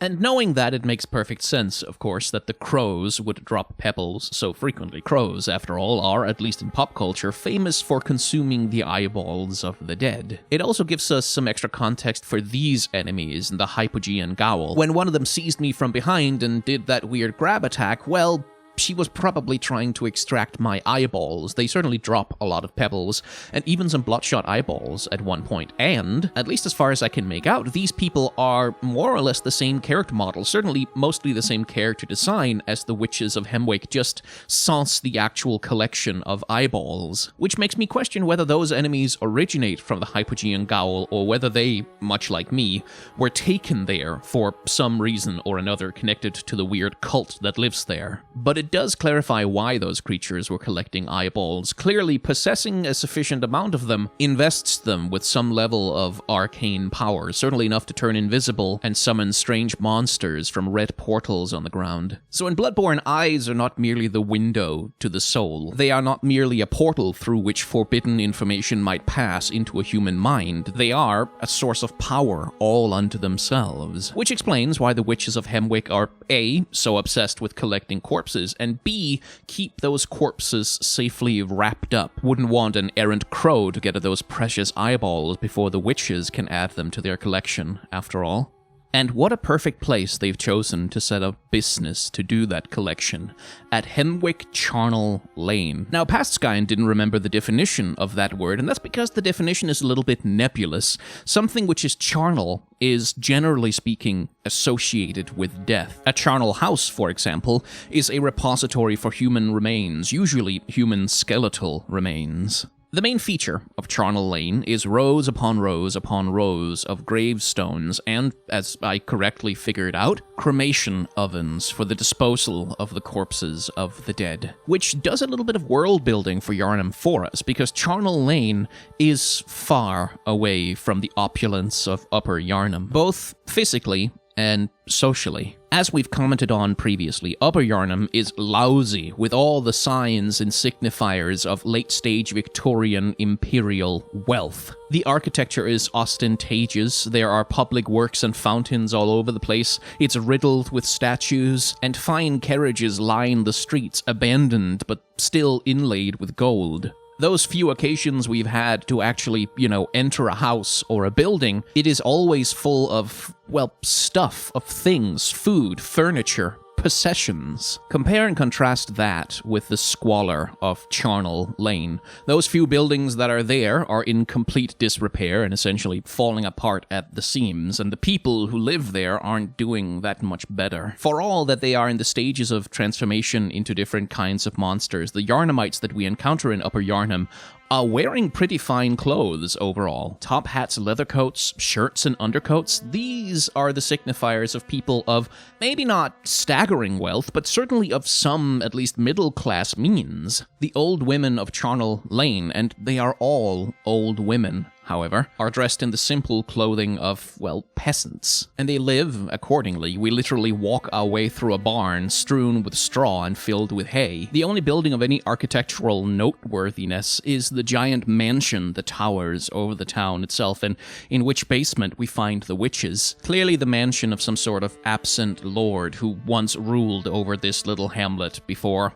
And knowing that, it makes perfect sense, of course, that the crows would drop pebbles so frequently. Crows, after all, are, at least in pop culture, famous for consuming the eyeballs of the dead. It also gives us some extra context for these enemies in the Hypogean Gowl. When one of them seized me from behind and did that weird grab attack, well, she was probably trying to extract my eyeballs. They certainly drop a lot of pebbles, and even some bloodshot eyeballs at one point. And, at least as far as I can make out, these people are more or less the same character model, certainly mostly the same character design as the Witches of Hemwick, just sans the actual collection of eyeballs. Which makes me question whether those enemies originate from the Hypogean Gowl, or whether they, much like me, were taken there for some reason or another connected to the weird cult that lives there. But it does clarify why those creatures were collecting eyeballs. Clearly, possessing a sufficient amount of them invests them with some level of arcane power, certainly enough to turn invisible and summon strange monsters from red portals on the ground. So in Bloodborne, eyes are not merely the window to the soul. They are not merely a portal through which forbidden information might pass into a human mind. They are a source of power all unto themselves. Which explains why the Witches of Hemwick are A, so obsessed with collecting corpses, and B, keep those corpses safely wrapped up. Wouldn't want an errant crow to get at those precious eyeballs before the witches can add them to their collection, after all. And what a perfect place they've chosen to set up business to do that collection, at Hemwick Charnel Lane. Now, past Skyen didn't remember the definition of that word, and that's because the definition is a little bit nebulous. Something which is charnel is, generally speaking, associated with death. A charnel house, for example, is a repository for human remains, usually human skeletal remains. The main feature of Charnel Lane is rows upon rows upon rows of gravestones and, as I correctly figured out, cremation ovens for the disposal of the corpses of the dead. Which does a little bit of world building for Yharnam for us, because Charnel Lane is far away from the opulence of Upper Yharnam, both physically and socially. As we've commented on previously, Upper Yharnam is lousy with all the signs and signifiers of late-stage Victorian imperial wealth. The architecture is ostentatious, there are public works and fountains all over the place, it's riddled with statues, and fine carriages line the streets, abandoned but still inlaid with gold. Those few occasions we've had to actually, enter a house or a building, it is always full of, stuff, of things, food, furniture, possessions. Compare and contrast that with the squalor of Charnel Lane. Those few buildings that are there are in complete disrepair and essentially falling apart at the seams, and the people who live there aren't doing that much better. For all that they are in the stages of transformation into different kinds of monsters, the Yharnamites that we encounter in Upper Yharnam are wearing pretty fine clothes overall. Top hats, leather coats, shirts, and undercoats. These are the signifiers of people of maybe not staggering wealth, but certainly of some, at least middle-class means. The old women of Charnel Lane, and they are all old women, however, are dressed in the simple clothing of, peasants. And they live accordingly. We literally walk our way through a barn strewn with straw and filled with hay. The only building of any architectural noteworthiness is the giant mansion that towers over the town itself, and in which basement we find the witches. Clearly the mansion of some sort of absent lord who once ruled over this little hamlet before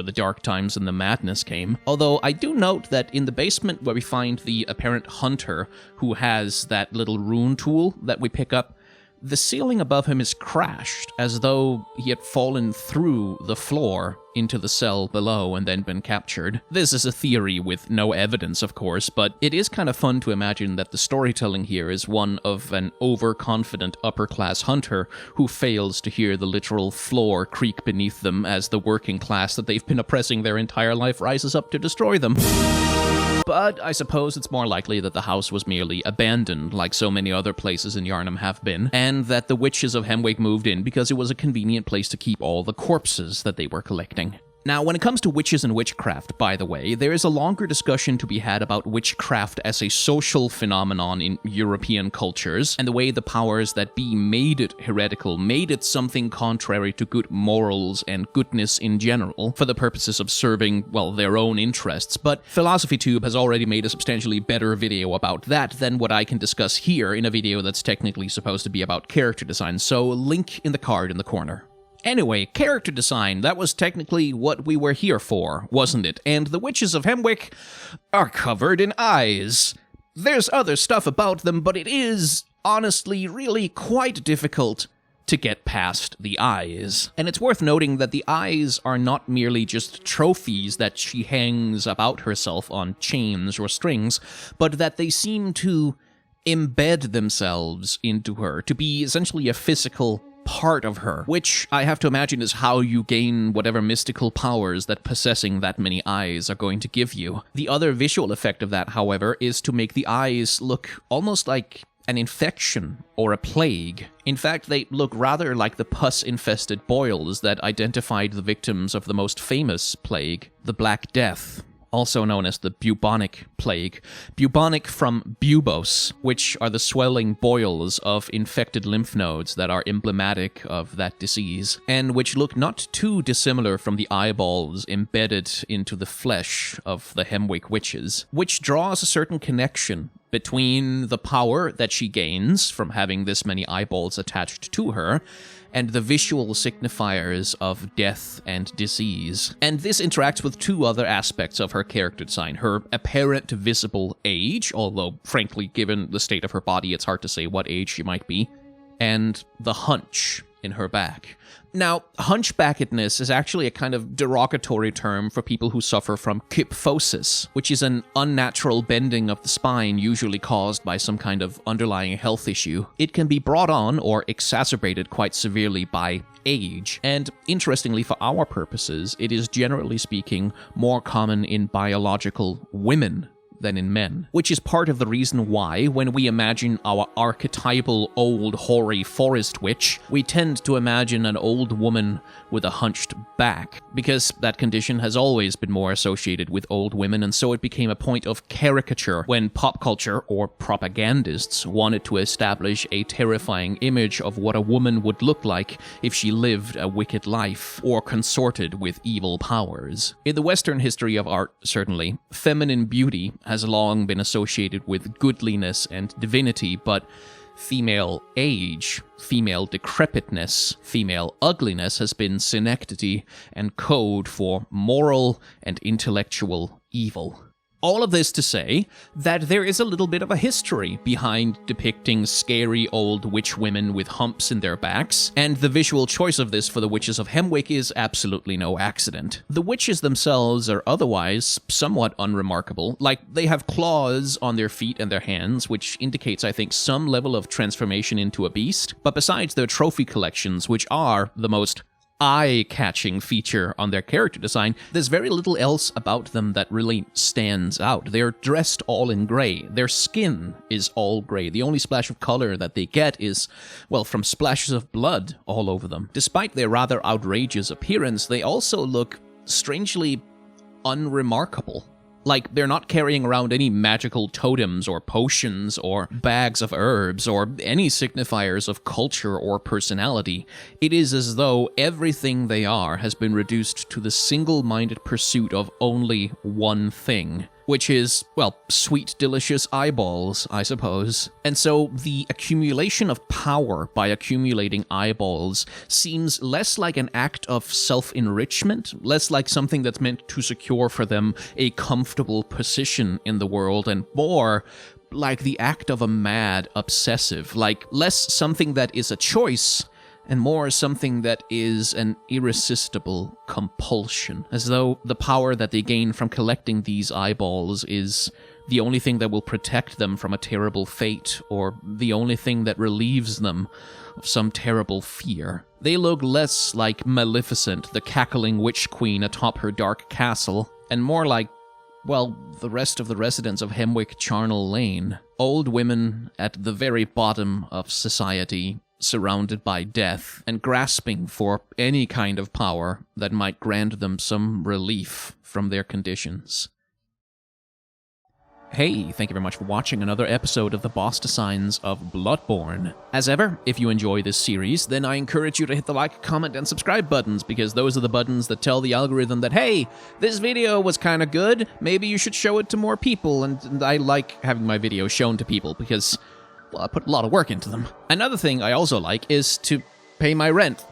the dark times and the madness came. Although I do note that in the basement where we find the apparent hunter who has that little rune tool that we pick up, the ceiling above him is crashed, as though he had fallen through the floor into the cell below and then been captured. This is a theory with no evidence, of course, but it is kind of fun to imagine that the storytelling here is one of an overconfident upper-class hunter who fails to hear the literal floor creak beneath them as the working class that they've been oppressing their entire life rises up to destroy them. But I suppose it's more likely that the house was merely abandoned, like so many other places in Yharnam have been, and that the witches of Hemwick moved in because it was a convenient place to keep all the corpses that they were collecting. Now, when it comes to witches and witchcraft, by the way, there is a longer discussion to be had about witchcraft as a social phenomenon in European cultures, and the way the powers that be made it heretical, made it something contrary to good morals and goodness in general, for the purposes of serving, their own interests. But PhilosophyTube has already made a substantially better video about that than what I can discuss here in a video that's technically supposed to be about character design, so link in the card in the corner. Anyway, character design, that was technically what we were here for, wasn't it? And the witches of Hemwick are covered in eyes. There's other stuff about them, but it is, honestly, really quite difficult to get past the eyes. And it's worth noting that the eyes are not merely just trophies that she hangs about herself on chains or strings, but that they seem to embed themselves into her, to be essentially a physical part of her, which I have to imagine is how you gain whatever mystical powers that possessing that many eyes are going to give you. The other visual effect of that, however, is to make the eyes look almost like an infection or a plague. In fact, they look rather like the pus-infested boils that identified the victims of the most famous plague, the Black Death, also known as the bubonic plague. Bubonic from bubos, which are the swelling boils of infected lymph nodes that are emblematic of that disease, and which look not too dissimilar from the eyeballs embedded into the flesh of the Hemwick witches, which draws a certain connection between the power that she gains from having this many eyeballs attached to her and the visual signifiers of death and disease. And this interacts with two other aspects of her character design. Her apparent visible age, although frankly, given the state of her body, it's hard to say what age she might be, and the hunch in her back. Now, hunchbackedness is actually a kind of derogatory term for people who suffer from kyphosis, which is an unnatural bending of the spine usually caused by some kind of underlying health issue. It can be brought on or exacerbated quite severely by age, and interestingly for our purposes, it is generally speaking more common in biological women than in men, which is part of the reason why, when we imagine our archetypal old hoary forest witch, we tend to imagine an old woman with a hunched back, because that condition has always been more associated with old women, and so it became a point of caricature when pop culture or propagandists wanted to establish a terrifying image of what a woman would look like if she lived a wicked life or consorted with evil powers. In the Western history of art, certainly, feminine beauty has long been associated with goodliness and divinity, but female age, female decrepitness, female ugliness has been synecdoche and code for moral and intellectual evil. All of this to say that there is a little bit of a history behind depicting scary old witch women with humps in their backs, and the visual choice of this for the witches of Hemwick is absolutely no accident. The witches themselves are otherwise somewhat unremarkable, like they have claws on their feet and their hands, which indicates, I think, some level of transformation into a beast, but besides their trophy collections, which are the most eye-catching feature on their character design, there's very little else about them that really stands out. They're dressed all in grey. Their skin is all grey. The only splash of color that they get is, well, from splashes of blood all over them. Despite their rather outrageous appearance, they also look strangely unremarkable. Like, they're not carrying around any magical totems or potions or bags of herbs or any signifiers of culture or personality. It is as though everything they are has been reduced to the single-minded pursuit of only one thing, which is, well, sweet, delicious eyeballs, I suppose. And so the accumulation of power by accumulating eyeballs seems less like an act of self-enrichment, less like something that's meant to secure for them a comfortable position in the world, and more like the act of a mad obsessive, like less something that is a choice and more something that is an irresistible compulsion, as though the power that they gain from collecting these eyeballs is the only thing that will protect them from a terrible fate, or the only thing that relieves them of some terrible fear. They look less like Maleficent, the cackling witch queen atop her dark castle, and more like, well, the rest of the residents of Hemwick Charnel Lane. Old women at the very bottom of society, surrounded by death, and grasping for any kind of power that might grant them some relief from their conditions. Hey, thank you very much for watching another episode of the Boss Designs of Bloodborne. As ever, if you enjoy this series, then I encourage you to hit the like, comment, and subscribe buttons, because those are the buttons that tell the algorithm that, hey, this video was kind of good, maybe you should show it to more people, and I like having my videos shown to people, because, well, I put a lot of work into them. Another thing I also like is to pay my rent.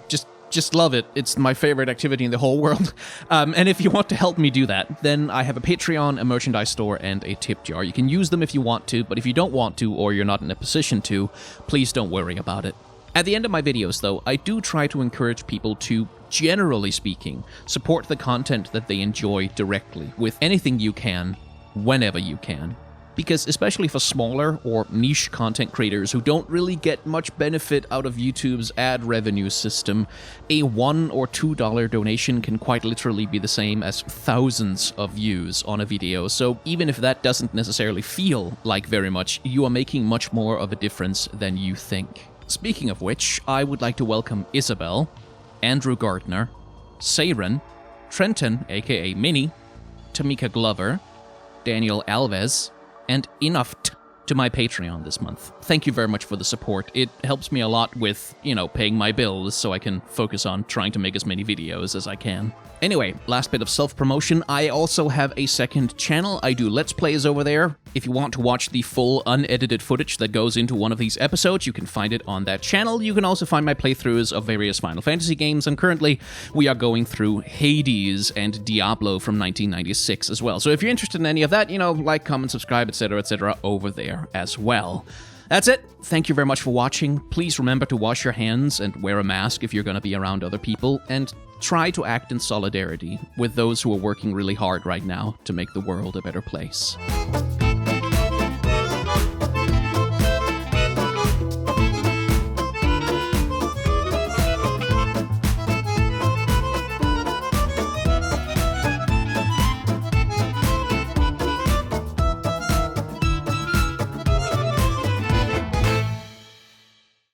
Just love it. It's my favorite activity in the whole world. And if you want to help me do that, then I have a Patreon, a merchandise store, and a tip jar. You can use them if you want to, but if you don't want to, or you're not in a position to, please don't worry about it. At the end of my videos, though, I do try to encourage people to, generally speaking, support the content that they enjoy directly with anything you can, whenever you can. Because especially for smaller or niche content creators who don't really get much benefit out of YouTube's ad revenue system, a $1 or $2 donation can quite literally be the same as thousands of views on a video. So even if that doesn't necessarily feel like very much, you are making much more of a difference than you think. Speaking of which, I would like to welcome Isabel, Andrew Gardner, Saren, Trenton, aka Minnie, Tamika Glover, Daniel Alves, and Inuft to my Patreon this month. Thank you very much for the support. It helps me a lot with, paying my bills so I can focus on trying to make as many videos as I can. Anyway, last bit of self-promotion. I also have a second channel. I do Let's Plays over there. If you want to watch the full unedited footage that goes into one of these episodes, you can find it on that channel. You can also find my playthroughs of various Final Fantasy games, and currently we are going through Hades and Diablo from 1996 as well. So if you're interested in any of that, like, comment, subscribe, etc., over there as well. That's it. Thank you very much for watching. Please remember to wash your hands and wear a mask if you're going to be around other people, and try to act in solidarity with those who are working really hard right now to make the world a better place.